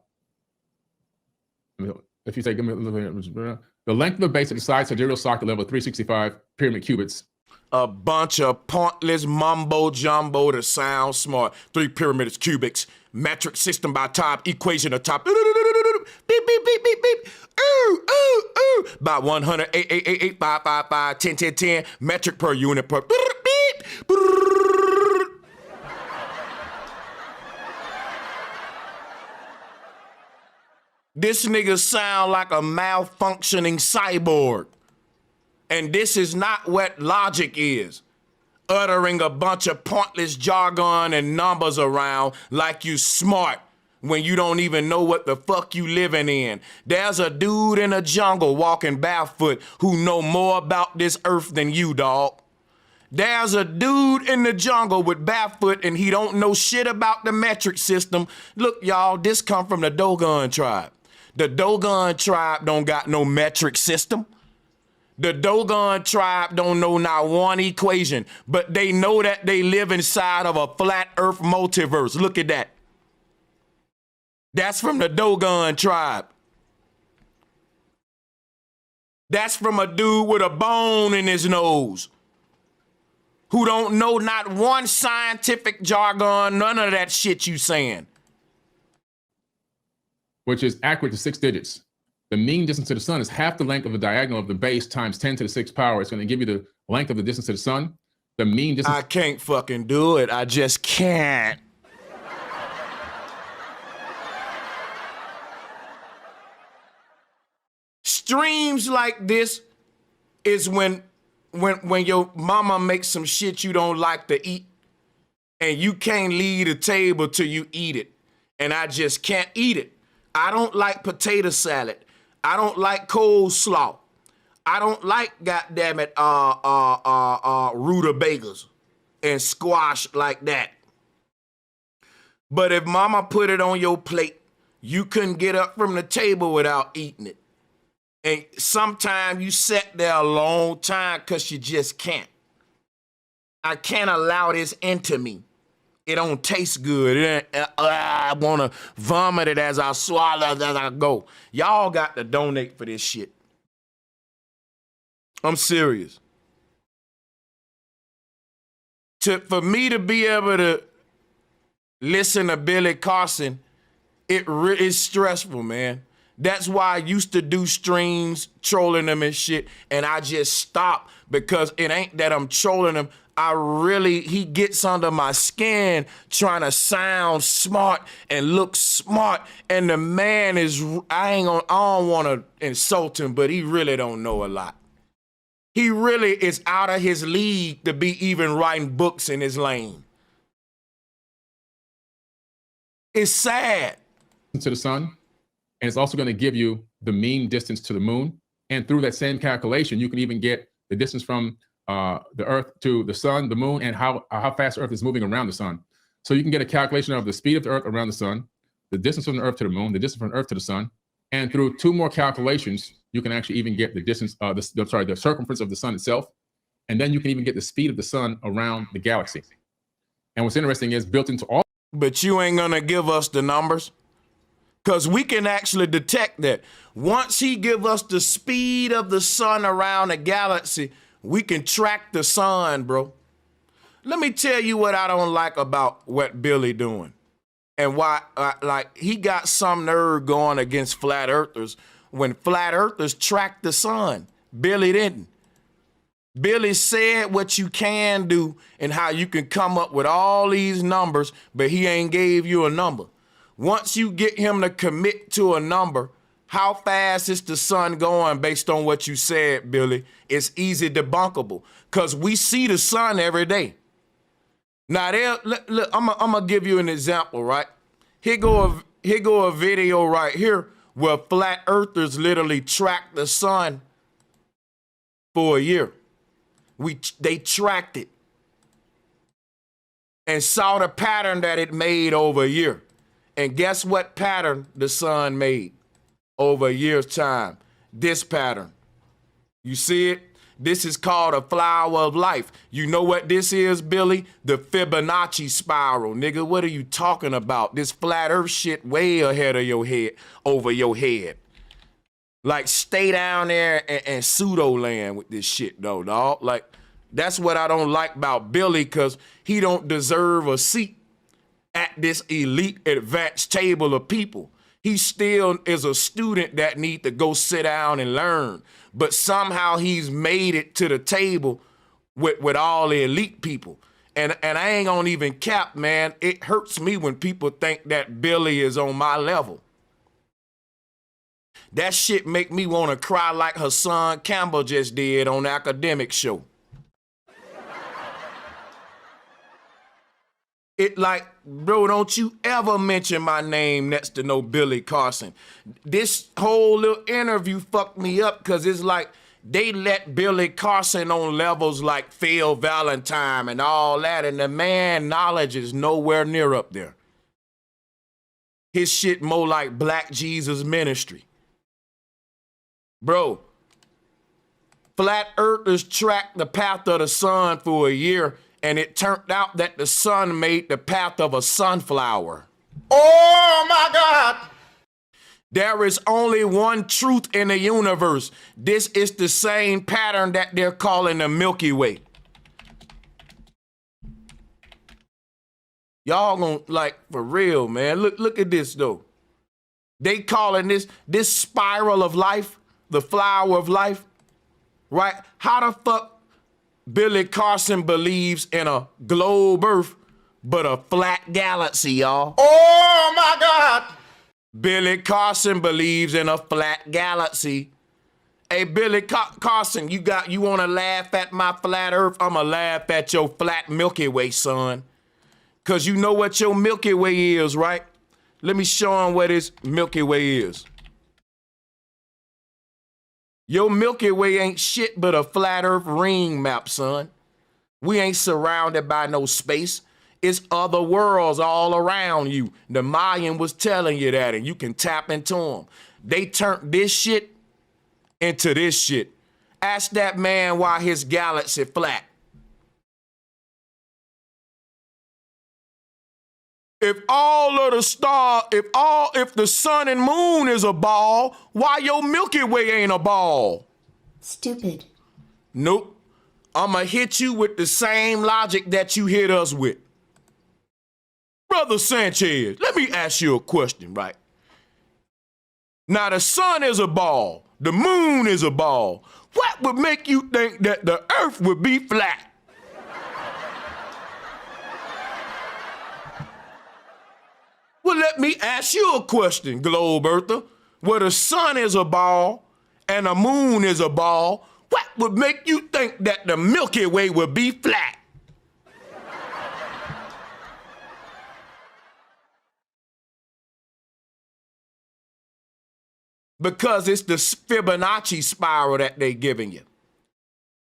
length of the base at the side sidereal socket level 365 pyramid cubits. A bunch of pointless mumbo jumbo to sound smart. 3 pyramids cubics, metric system by top, equation of top. Beep, beep, beep, beep, beep. Ooh, ooh, ooh. By 100, 8, 8, 8, 8, 5, 5, 5, 10, 10, 10. Metric per unit per. Beep. This nigga sound like a malfunctioning cyborg. And this is not what logic is. Uttering a bunch of pointless jargon and numbers around like you smart when you don't even know what the fuck you living in. There's a dude in a jungle walking barefoot who know more about this earth than you, dog. There's a dude in the jungle with barefoot and he don't know shit about the metric system. Look, y'all, this come from the Dogon tribe. The Dogon tribe don't got no metric system. The Dogon tribe don't know not one equation, but they know that they live inside of a flat earth multiverse. Look at that. That's from the Dogon tribe. That's from a dude with a bone in his nose who don't know not one scientific jargon, none of that shit you saying. Which is accurate to 6 digits. The mean distance to the sun is half the length of the diagonal of the base times 10 to the 6th power. It's going to give you the length of the distance to the sun. The mean distance. I can't fucking do it. I just can't. Streams like this is when your mama makes some shit you don't like to eat and you can't leave the table till you eat it. And I just can't eat it. I don't like potato salad. I don't like coleslaw. I don't like, goddammit, rutabagas and squash like that. But if mama put it on your plate, you couldn't get up from the table without eating it. And sometimes you sat there a long time because you just can't. I can't allow this into me. It don't taste good. I want to vomit it as I swallow as I go. Y'all got to donate for this shit. I'm serious. For me to be able to listen to Billy Carson, it's stressful, man. That's why I used to do streams, trolling them and shit, and I just stopped because it ain't that I'm trolling him. He gets under my skin trying to sound smart and look smart, and the man is, I don't want to insult him, but he really don't know a lot. He really is out of his league to be even writing books in his lane. It's sad. To the sun, and it's also going to give you the mean distance to the moon. And through that same calculation, you can even get the distance from the Earth to the sun, the moon, and how fast Earth is moving around the sun. So you can get a calculation of the speed of the Earth around the sun, the distance from the Earth to the moon, the distance from the Earth to the sun, and through two more calculations, you can actually even get the distance, the circumference of the sun itself, and then you can even get the speed of the sun around the galaxy. And what's interesting is built into all. But you ain't gonna give us the numbers? Because we can actually detect that. Once he give us the speed of the sun around the galaxy, we can track the sun, bro. Let me tell you what I don't like about what Billy doing. And why, he got some nerve going against flat earthers when flat earthers track the sun. Billy didn't. Billy said what you can do and how you can come up with all these numbers, but he ain't gave you a number. Once you get him to commit to a number, how fast is the sun going based on what you said, Billy? It's easy debunkable because we see the sun every day. Now, look, I'm gonna give you an example, right? Here go a video right here where flat earthers literally track the sun for a year. They tracked it and saw the pattern that it made over a year. And guess what pattern the sun made over a year's time? This pattern. You see it? This is called a flower of life. You know what this is, Billy? The Fibonacci spiral. Nigga, what are you talking about? This flat earth shit way ahead of your head, over your head. Like, stay down there and pseudo land with this shit, though, dog. Like, that's what I don't like about Billy, because he don't deserve a seat at this elite advanced table of people. He still is a student that need to go sit down and learn. But somehow he's made it to the table with all the elite people. And I ain't gonna even cap, man. It hurts me when people think that Billy is on my level. That shit make me want to cry like Hassan Campbell just did on the Academic Show. It like, bro, don't you ever mention my name next to no Billy Carson. This whole little interview fucked me up because it's like they let Billy Carson on levels like Phil Valentine and all that, and the man knowledge is nowhere near up there. His shit more like Black Jesus Ministry. Bro, flat earthers tracked the path of the sun for a year, and it turned out that the sun made the path of a sunflower. Oh my God! There is only one truth in the universe. This is the same pattern that they're calling the Milky Way. Y'all gonna, like, for real, man. Look at this, though. They calling this spiral of life, the flower of life, right? How the fuck Billy Carson believes in a globe Earth, but a flat galaxy, y'all? Oh my God! Billy Carson believes in a flat galaxy, Hey, Billy Carson, you want to laugh at my flat earth? I'm going to laugh at your flat Milky Way, son. Because you know what your Milky Way is, right? Let me show him what his Milky Way is. Your Milky Way ain't shit but a flat earth ring map, son. We ain't surrounded by no space. It's other worlds all around you. The Mayan was telling you that, and you can tap into them. They turned this shit into this shit. Ask that man why his galaxy flat. If all of the star, if the sun and moon is a ball, why your Milky Way ain't a ball? Stupid. Nope. I'ma hit you with the same logic that you hit us with. Brother Sanchez, let me ask you a question, right? Now the sun is a ball, the moon is a ball. What would make you think that the earth would be flat? Well, let me ask you a question, Globe Earther. Where the sun is a ball and the moon is a ball, what would make you think that the Milky Way would be flat? Because it's the Fibonacci spiral that they're giving you.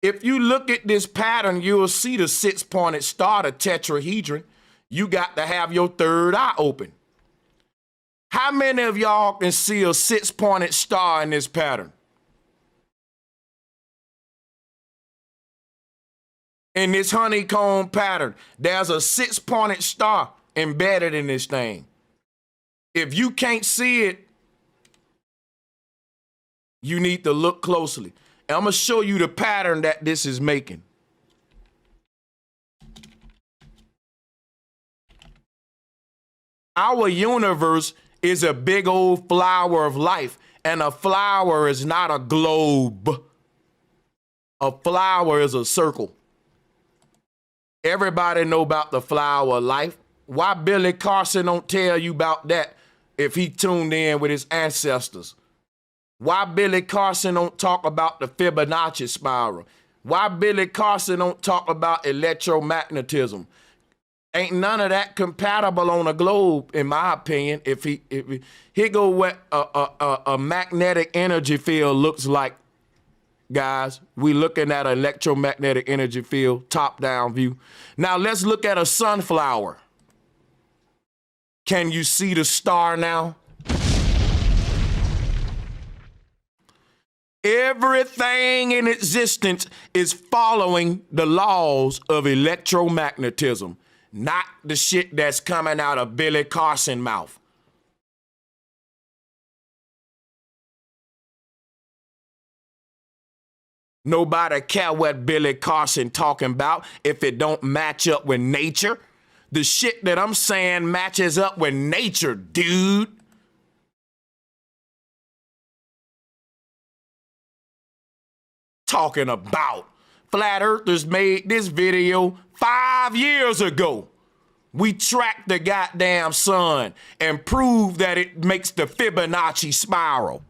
If you look at this pattern, you'll see the 6-pointed star, the tetrahedron. You got to have your third eye open. How many of y'all can see a 6-pointed star in this pattern? In this honeycomb pattern, there's a 6-pointed star embedded in this thing. If you can't see it, you need to look closely. And I'm going to show you the pattern that this is making. Our universe is a big old flower of life, and a flower is not a globe. A flower is a circle. Everybody know about the flower of life. Why Billy Carson don't tell you about that if he tuned in with his ancestors? Why Billy Carson don't talk about the Fibonacci spiral? Why Billy Carson don't talk about electromagnetism? Ain't none of that compatible on a globe, in my opinion. If he go what a magnetic energy field looks like, guys. We looking at an electromagnetic energy field, top-down view. Now let's look at a sunflower. Can you see the star now? Everything in existence is following the laws of electromagnetism, not the shit that's coming out of Billy Carson's mouth. Nobody care what Billy Carson talking about if it don't match up with nature. The shit that I'm saying matches up with nature, dude. Talking about flat earthers made this video 5 years ago. We tracked the goddamn sun and proved that it makes the Fibonacci spiral.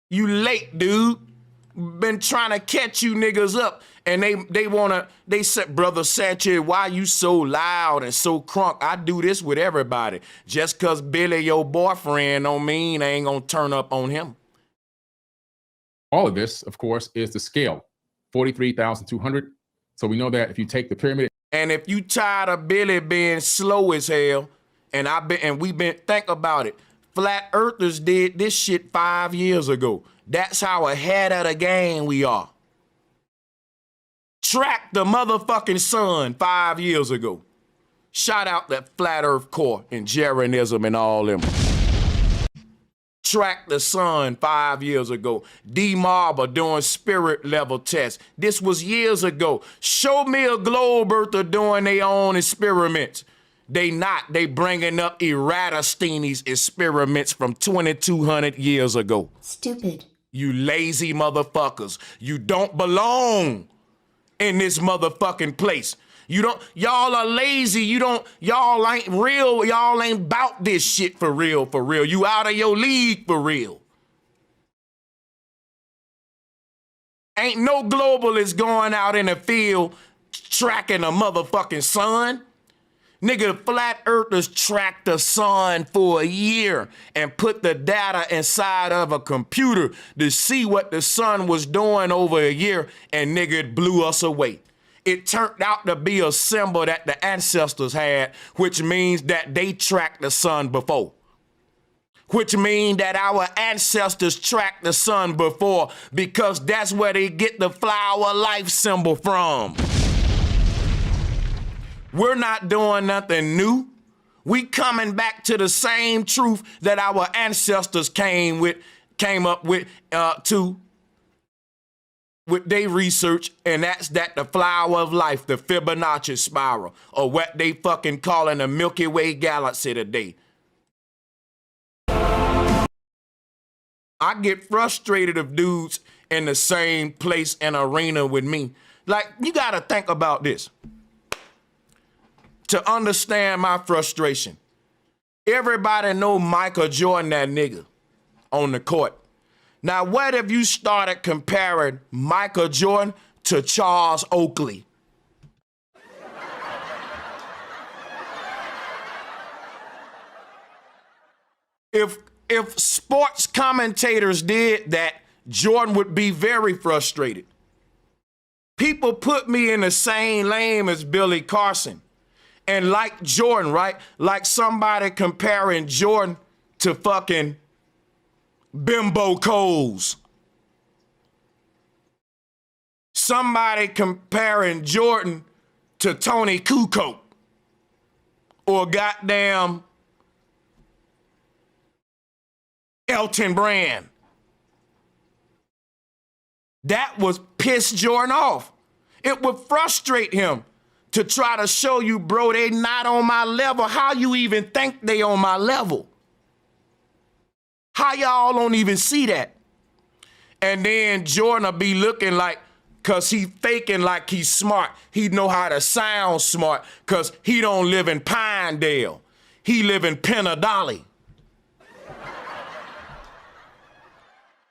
You late, dude. Been trying to catch you niggas up. And they said, Brother Sanchez, why you so loud and so crunk? I do this with everybody. Just cause Billy your boyfriend don't mean I ain't gonna turn up on him. All of this, of course, is the scale, 43,200. So we know that if you take the pyramid. And if you tired of Billy being slow as hell, think about it. Flat earthers did this shit 5 years ago. That's how ahead of the game we are. Track the motherfucking sun 5 years ago. Shout out that Flat Earth Corps and Jeranism and all them. Track the sun 5 years ago. D Marble doing spirit level tests. This was years ago. Show me a globe earther doing their own experiments. They not. They bringing up Eratosthenes experiments from 2,200 years ago. Stupid. You lazy motherfuckers. You don't belong in this motherfucking place. Y'all are lazy. Y'all ain't real. Y'all ain't about this shit for real, for real. You out of your league for real. Ain't no globalist going out in the field tracking a motherfucking sun. Nigga, flat earthers tracked the sun for a year and put the data inside of a computer to see what the sun was doing over a year, and nigga, it blew us away. It turned out to be a symbol that the ancestors had, which means that they tracked the sun before. Which means that our ancestors tracked the sun before, because that's where they get the flower life symbol from. We're not doing nothing new. We coming back to the same truth that our ancestors came up with their research, and that's that the flower of life, the Fibonacci spiral, or what they fucking calling the Milky Way galaxy today. I get frustrated of dudes in the same place and arena with me. Like, you gotta think about this to understand my frustration. Everybody know Michael Jordan, that nigga on the court. Now, what if you started comparing Michael Jordan to Charles Oakley? If sports commentators did that, Jordan would be very frustrated. People put me in the same lane as Billy Carson. And like Jordan, right? Like somebody comparing Jordan to fucking Bimbo Coles. Somebody comparing Jordan to Tony Kukoc. Or goddamn Elton Brand. That would piss Jordan off. It would frustrate him to try to show you, bro, they not on my level. How you even think they on my level? How y'all don't even see that? And then Jordan will be looking like, cause he faking like he's smart. He know how to sound smart, cause he don't live in Pinedale. He live in Penadolly.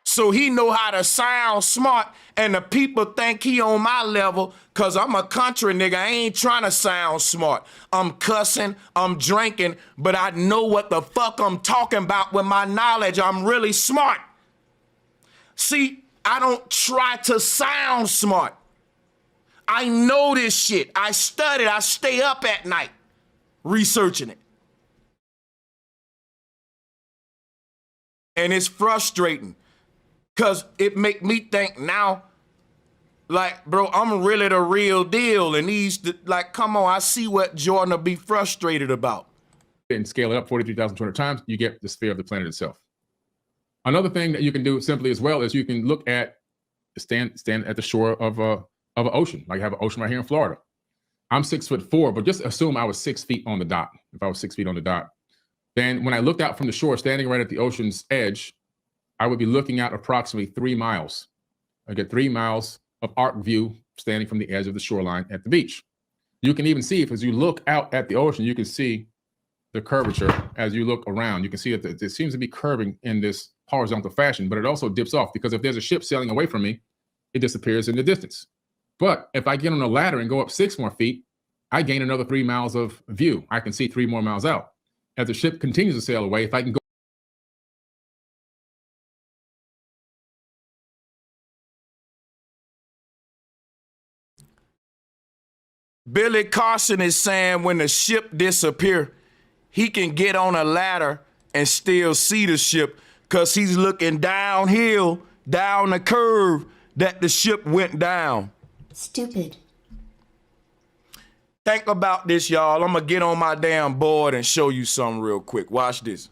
So he know how to sound smart, and the people think he on my level because I'm a country nigga. I ain't trying to sound smart. I'm cussing, I'm drinking, but I know what the fuck I'm talking about with my knowledge. I'm really smart. See, I don't try to sound smart. I know this shit. I studied. I stay up at night researching it. And it's frustrating. Because it make me think now, like, bro, I'm really the real deal. And like, come on, I see what Jordan will be frustrated about. And scale it up 43,200 times, you get the sphere of the planet itself. Another thing that you can do simply as well is you can look at, stand at the shore of an ocean. Like, you have an ocean right here in Florida. I'm 6'4", but just assume I was 6 feet on the dot. If I was 6 feet on the dot, then when I looked out from the shore, standing right at the ocean's edge, I would be looking out approximately 3 miles. I get 3 miles of arc view standing from the edge of the shoreline at the beach. You can even see, if as you look out at the ocean, you can see the curvature as you look around. You can see that it seems to be curving in this horizontal fashion, but it also dips off, because if there's a ship sailing away from me, it disappears in the distance. But if I get on a ladder and go up 6 more feet, I gain another 3 miles of view. I can see 3 more miles out. As the ship continues to sail away, if I can go Billy Carson is saying when the ship disappear, he can get on a ladder and still see the ship because he's looking downhill, down the curve that the ship went down. Stupid. Think about this, y'all. I'm going to get on my damn board and show you something real quick. Watch this.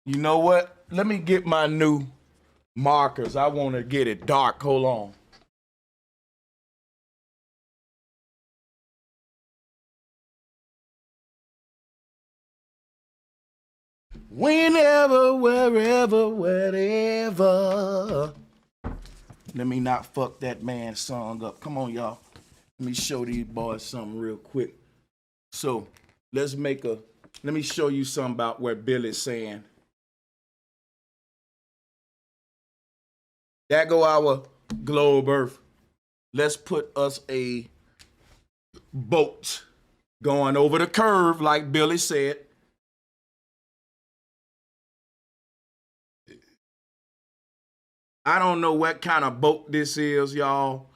You know what? Let me get my new markers. I want to get it dark. Hold on. Whenever, wherever, whatever. Let me not fuck that man's song up. Come on, y'all. Let me show these boys something real quick. So let me show you something about what Billy's saying. That go our globe earth. Let's put us a boat going over the curve like Billy said. I don't know what kind of boat this is, y'all.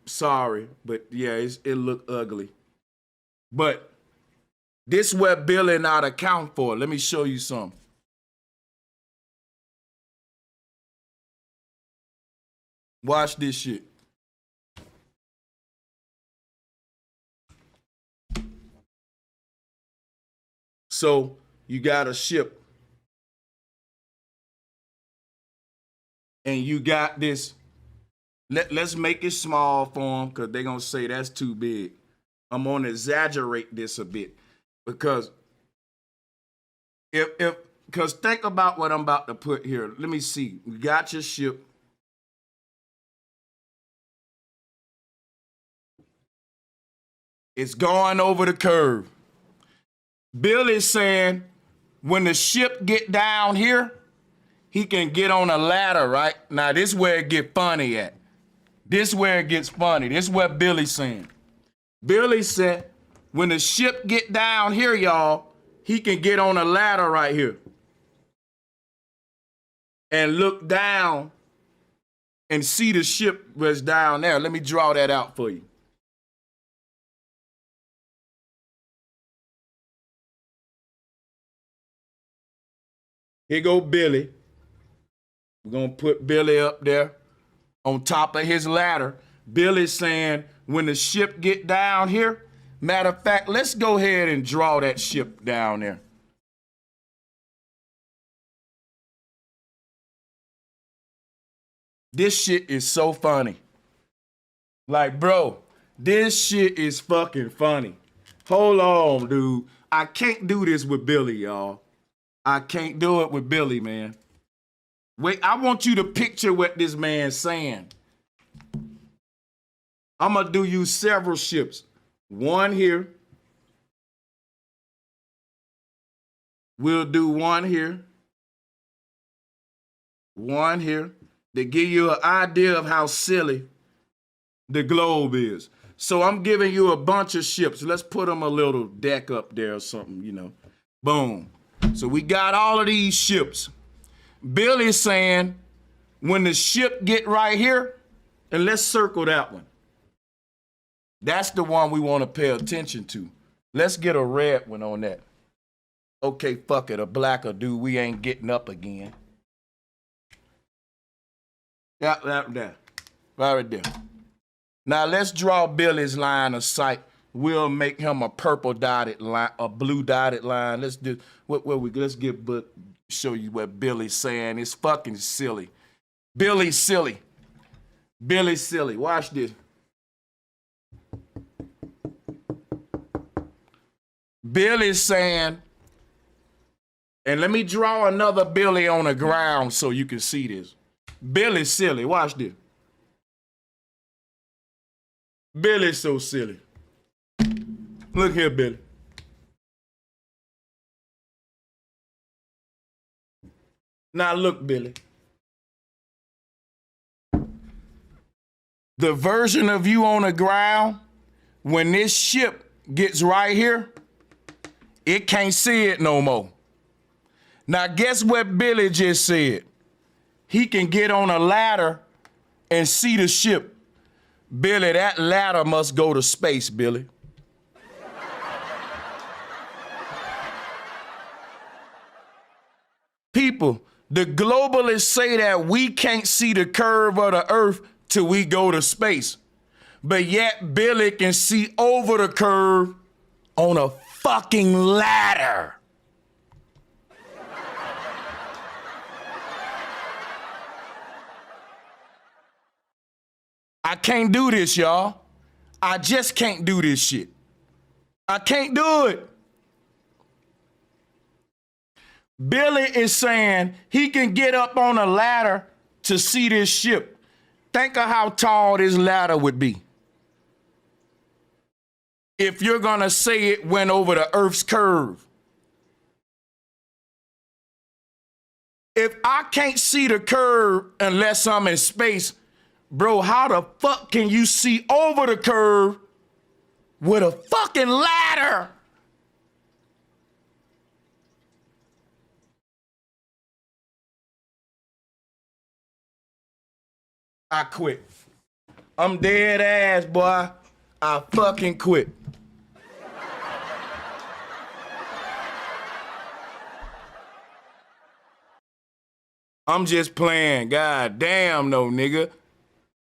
Sorry, but yeah, it look ugly. But this what Billy not account for. Let me show you something. Watch this shit. So you got a ship. And you got this. Let's make it small for them because they're going to say that's too big. I'm going to exaggerate this a bit because because think about what I'm about to put here. Let me see. You got your ship. It's going over the curve. Billy's saying when the ship get down here, he can get on a ladder, right? Now, this is where it get funny at. This is where it gets funny. This is what Billy's saying. Billy said, when the ship get down here, y'all, he can get on a ladder right here and look down and see the ship was down there. Let me draw that out for you. Here go Billy. We're going to put Billy up there on top of his ladder. Billy's saying when the ship get down here, matter of fact, let's go ahead and draw that ship down there. This shit is so funny. Like, bro, this shit is fucking funny. Hold on, dude. I can't do this with Billy, y'all. I can't do it with Billy, man. Wait, I want you to picture what this man's saying. I'm going to do you several ships. One here. We'll do one here. One here. To give you an idea of how silly the globe is. So I'm giving you a bunch of ships. Let's put them a little deck up there or something, you know. Boom. So we got all of these ships. Billy's saying when the ship get right here, and let's circle that one. That's the one we want to pay attention to. Let's get a red one on that. Okay, fuck it, a blacker dude. We ain't getting up again. That. Right there. Now let's draw Billy's line of sight. We'll make him a purple dotted line, a blue dotted line. Let's do let's show you what Billy's saying. It's fucking silly. Billy's silly. Billy's silly. Watch this. Billy's saying, and let me draw another Billy on the ground so you can see this. Billy's silly. Watch this. Billy's so silly. Look here, Billy. Now look, Billy. The version of you on the ground, when this ship gets right here, it can't see it no more. Now guess what Billy just said? He can get on a ladder and see the ship. Billy, that ladder must go to space, Billy. People, the globalists say that we can't see the curve of the earth till we go to space. But yet Billy can see over the curve on a fucking ladder. I can't do this, y'all. I just can't do this shit. I can't do it. Billy is saying he can get up on a ladder to see this ship. Think of how tall this ladder would be if you're going to say it went over the Earth's curve. If I can't see the curve unless I'm in space, bro, how the fuck can you see over the curve with a fucking ladder? I quit. I'm dead ass, boy. I fucking quit. I'm just playing. God damn, no, nigga.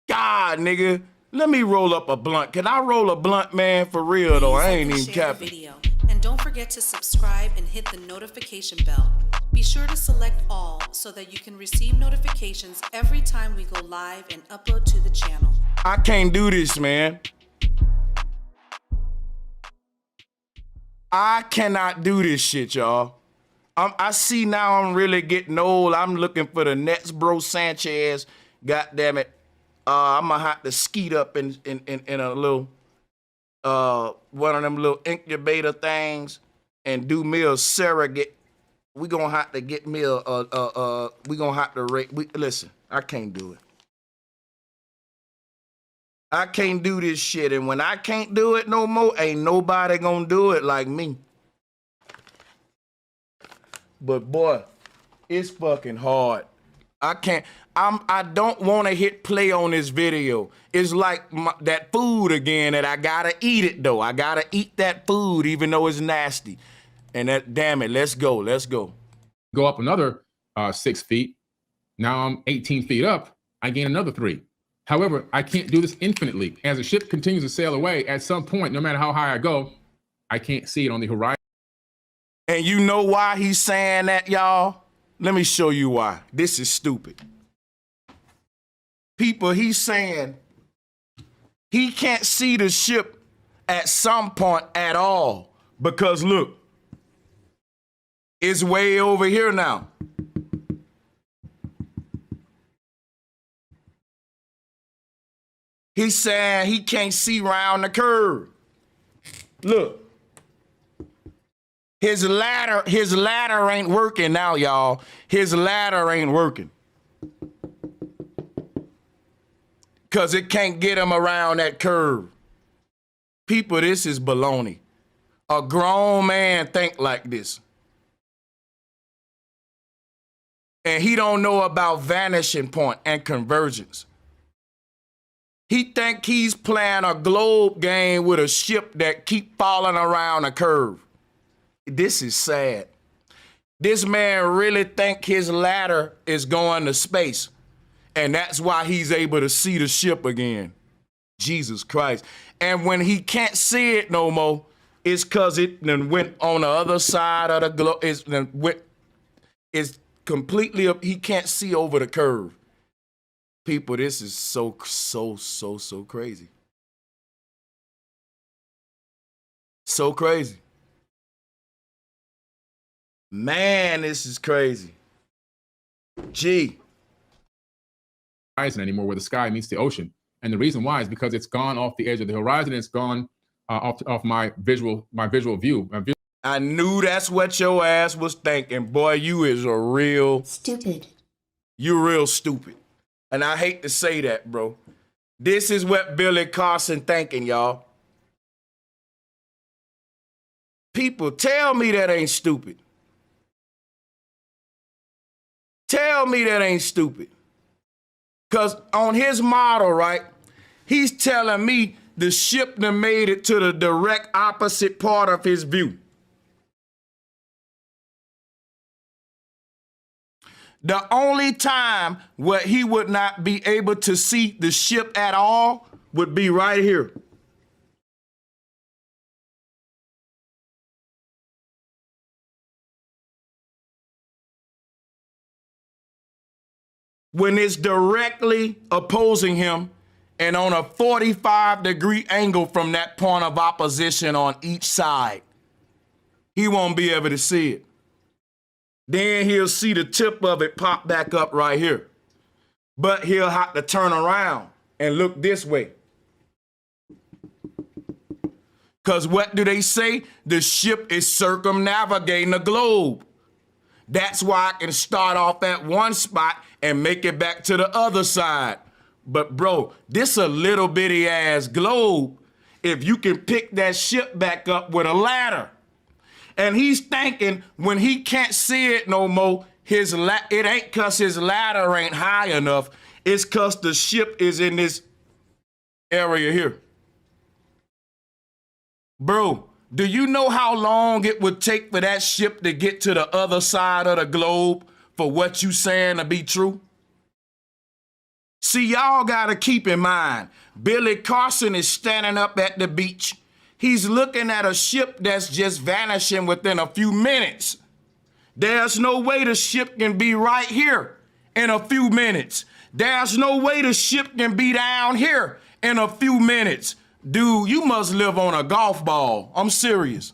God, nigga. Let me roll up a blunt. Can I roll a blunt, man? For real, though. I ain't even capping. Video. And don't forget to subscribe and hit the notification bell. Be sure to select all so that you can receive notifications every time we go live and upload to the channel. I can't do this, man. I cannot do this shit, y'all. I see now I'm really getting old. I'm looking for the next bro Sanchez. God damn it. I'm gonna have to skeet up in a little one of them little incubator things and do me a surrogate. We gonna have to get me we gonna have to listen, I can't do it. I can't do this shit, and when I can't do it no more, ain't nobody gonna do it like me. But boy, it's fucking hard. I don't want to hit play on this video. It's like that food again that I gotta eat it though. I gotta eat that food even though it's nasty. And that, damn it, let's go. Go up another 6 feet. Now I'm 18 feet up. I gain another 3. However, I can't do this infinitely. As the ship continues to sail away, at some point, no matter how high I go, I can't see it on the horizon. And you know why he's saying that, y'all? Let me show you why. This is stupid. People, he's saying he can't see the ship at some point at all because look, it's way over here now. He's saying he can't see around the curve. Look. His ladder ain't working now, y'all. His ladder ain't working. Because it can't get him around that curve. People, this is baloney. A grown man think like this. And he don't know about vanishing point and convergence. He think he's playing a globe game with a ship that keep falling around a curve. This is sad. This man really think his ladder is going to space. And that's why he's able to see the ship again. Jesus Christ. And when he can't see it no more, it's because it then went on the other side of the globe. It's completely up. He can't see over the curve. People, this is so crazy. So crazy. Man, this is crazy. Gee. Horizon anymore where the sky meets the ocean. And the reason why is because it's gone off the edge of the horizon. It's gone off my visual view. I knew that's what your ass was thinking. Boy, you is a real... Stupid. You real stupid. And I hate to say that, bro. This is what Billy Carson thinking, y'all. People, tell me that ain't stupid. Tell me that ain't stupid. Because on his model, right, he's telling me the ship done made it to the direct opposite part of his view. The only time where he would not be able to see the ship at all would be right here. When it's directly opposing him and on a 45-degree angle from that point of opposition on each side. He won't be able to see it. Then he'll see the tip of it pop back up right here. But he'll have to turn around and look this way. Because what do they say? The ship is circumnavigating the globe. That's why I can start off at one spot and make it back to the other side. But bro, this a little bitty ass globe if you can pick that ship back up with a ladder. And he's thinking when he can't see it no more, it ain't cause his ladder ain't high enough. It's cause the ship is in this area here. Bro, do you know how long it would take for that ship to get to the other side of the globe for what you saying to be true? See, y'all gotta keep in mind, Billy Carson is standing up at the beach. He's looking at a ship that's just vanishing within a few minutes. There's no way the ship can be right here in a few minutes. There's no way the ship can be down here in a few minutes. Dude, you must live on a golf ball. I'm serious.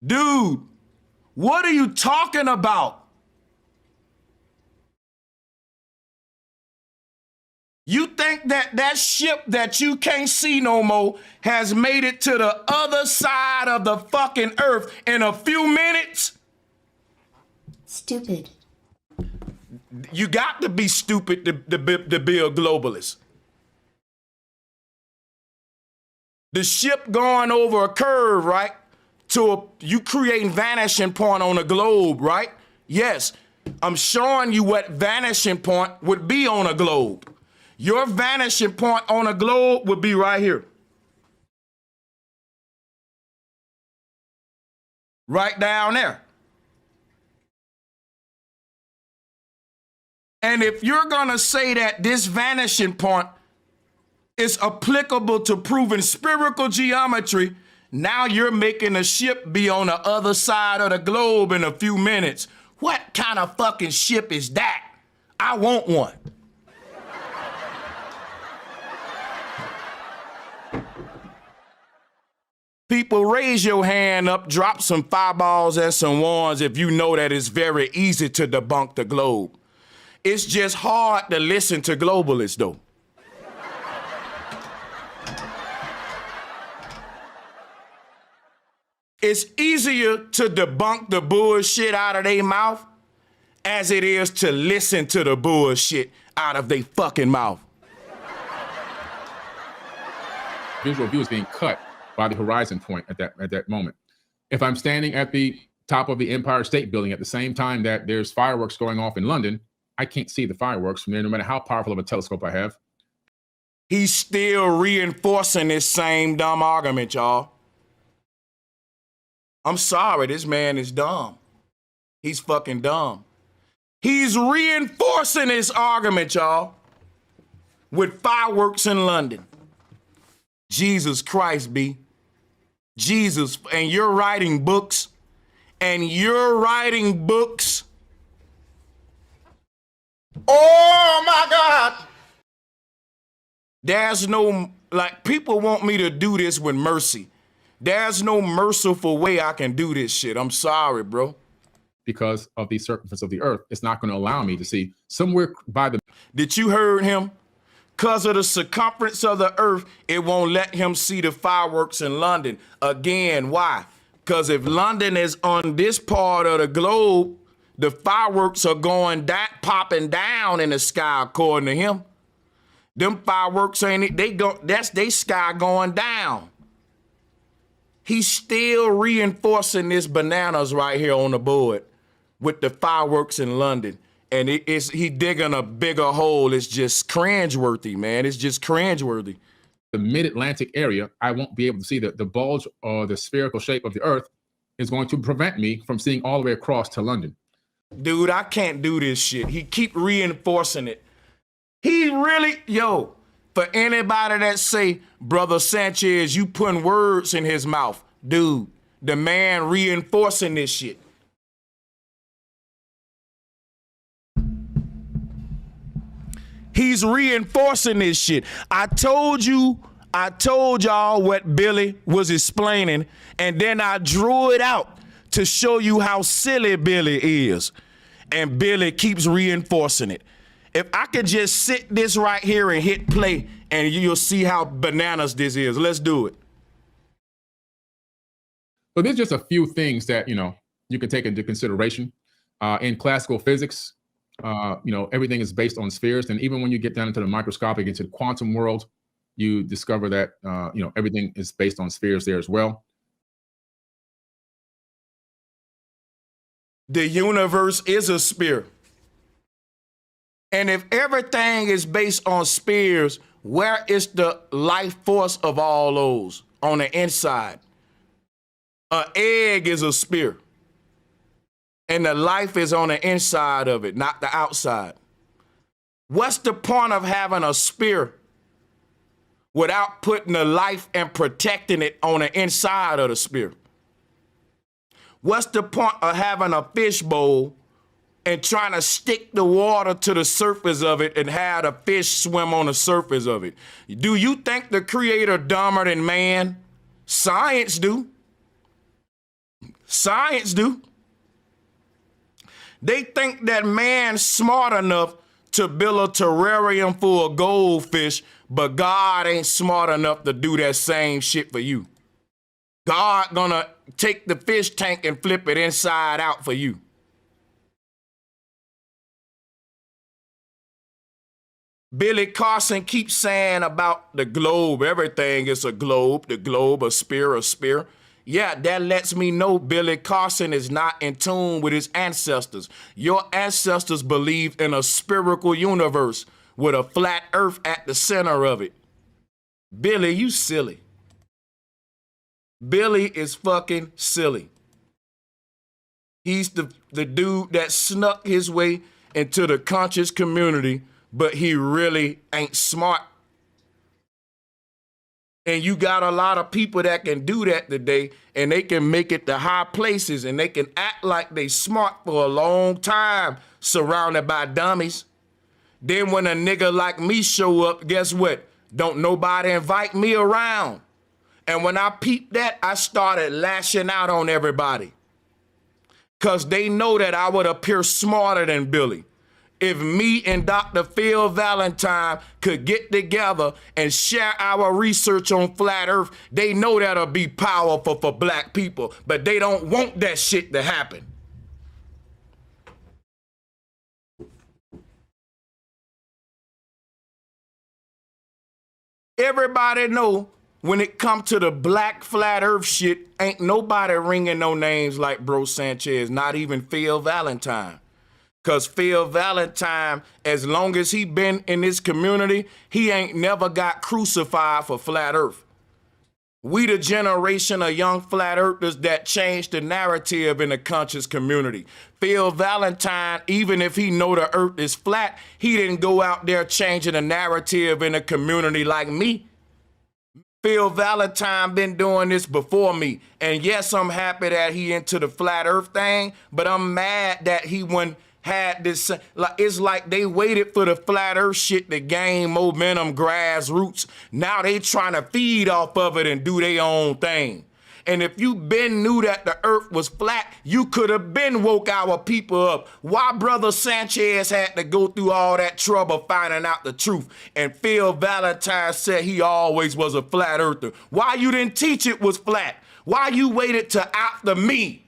Dude, what are you talking about? You think that ship that you can't see no more has made it to the other side of the fucking earth in a few minutes? Stupid. You got to be stupid to be a globalist. The ship going over a curve, right? You creating vanishing point on a globe, right? Yes, I'm showing you what vanishing point would be on a globe. Your vanishing point on a globe would be right here. Right down there. And if you're gonna say that this vanishing point is applicable to proving spherical geometry, now you're making a ship be on the other side of the globe in a few minutes. What kind of fucking ship is that? I want one. People, raise your hand up, drop some fireballs and some ones if you know that it's very easy to debunk the globe. It's just hard to listen to globalists, though. It's easier to debunk the bullshit out of their mouth as it is to listen to the bullshit out of their fucking mouth. Visual view is being cut by the horizon point at that moment. If I'm standing at the top of the Empire State Building at the same time that there's fireworks going off in London, I can't see the fireworks from there no matter how powerful of a telescope I have. He's still reinforcing this same dumb argument, y'all. I'm sorry, this man is dumb. He's fucking dumb. He's reinforcing this argument, y'all, with fireworks in London. Jesus Christ, B. Jesus, and you're writing books, Oh my God. There's no, people want me to do this with mercy. There's no merciful way I can do this shit. I'm sorry, bro. Because of the circumference of the earth, it's not going to allow me to see somewhere by the... Did you heard him? Because of the circumference of the earth, it won't let him see the fireworks in London. Again, why? Because if London is on this part of the globe, the fireworks are going down, popping down in the sky, according to him. Them fireworks that's they sky going down. He's still reinforcing this bananas right here on the board with the fireworks in London. And he digging a bigger hole. It's just cringeworthy, man. It's just cringeworthy. The mid-Atlantic area, I won't be able to see the bulge or the spherical shape of the earth is going to prevent me from seeing all the way across to London. Dude, I can't do this shit. He keep reinforcing it. He really, for anybody that say, Brother Sanchez, you putting words in his mouth. Dude, the man reinforcing this shit. He's reinforcing this shit. I told y'all what Billy was explaining, and then I drew it out to show you how silly Billy is. And Billy keeps reinforcing it. If I could just sit this right here and hit play, and you'll see how bananas this is. Let's do it. So there's just a few things that, you can take into consideration. In classical physics, everything is based on spheres. And even when you get down into the microscopic, into the quantum world, you discover that, everything is based on spheres there as well. The universe is a sphere. And if everything is based on spheres, where is the life force of all those? On the inside. An egg is a sphere. And the life is on the inside of it, not the outside. What's the point of having a sphere without putting the life and protecting it on the inside of the sphere? What's the point of having a fishbowl and trying to stick the water to the surface of it and have the fish swim on the surface of it? Do you think the creator dumber than man? Science do. Science do. They think that man's smart enough to build a terrarium for a goldfish, but God ain't smart enough to do that same shit for you. God gonna take the fish tank and flip it inside out for you. Billy Carson keeps saying about the globe, everything is a globe, a sphere. Yeah, that lets me know Billy Carson is not in tune with his ancestors. Your ancestors believed in a spherical universe with a flat earth at the center of it. Billy, you silly. Billy is fucking silly. He's the dude that snuck his way into the conscious community, but he really ain't smart. And you got a lot of people that can do that today, and they can make it to high places, and they can act like they smart for a long time, surrounded by dummies. Then when a nigga like me show up, guess what? Don't nobody invite me around. And when I peeped that, I started lashing out on everybody. Because they know that I would appear smarter than Billy. If me and Dr. Phil Valentine could get together and share our research on flat earth, they know that'll be powerful for black people, but they don't want that shit to happen. Everybody know when it come to the black flat earth shit, ain't nobody ringing no names like Bro Sanchez, not even Phil Valentine. Because Phil Valentine, as long as he been in this community, he ain't never got crucified for flat earth. We the generation of young flat earthers that changed the narrative in the conscious community. Phil Valentine, even if he know the earth is flat, he didn't go out there changing the narrative in a community like me. Phil Valentine been doing this before me. And yes, I'm happy that he into the flat earth thing, but I'm mad that he had this, like, it's like they waited for the flat earth shit to gain momentum, grassroots. Now they trying to feed off of it and do their own thing. And if you been knew that the earth was flat, you could have been woke our people up. Why Brother Sanchez had to go through all that trouble finding out the truth? And Phil Valentine said he always was a flat earther. Why you didn't teach it was flat? Why you waited till after me?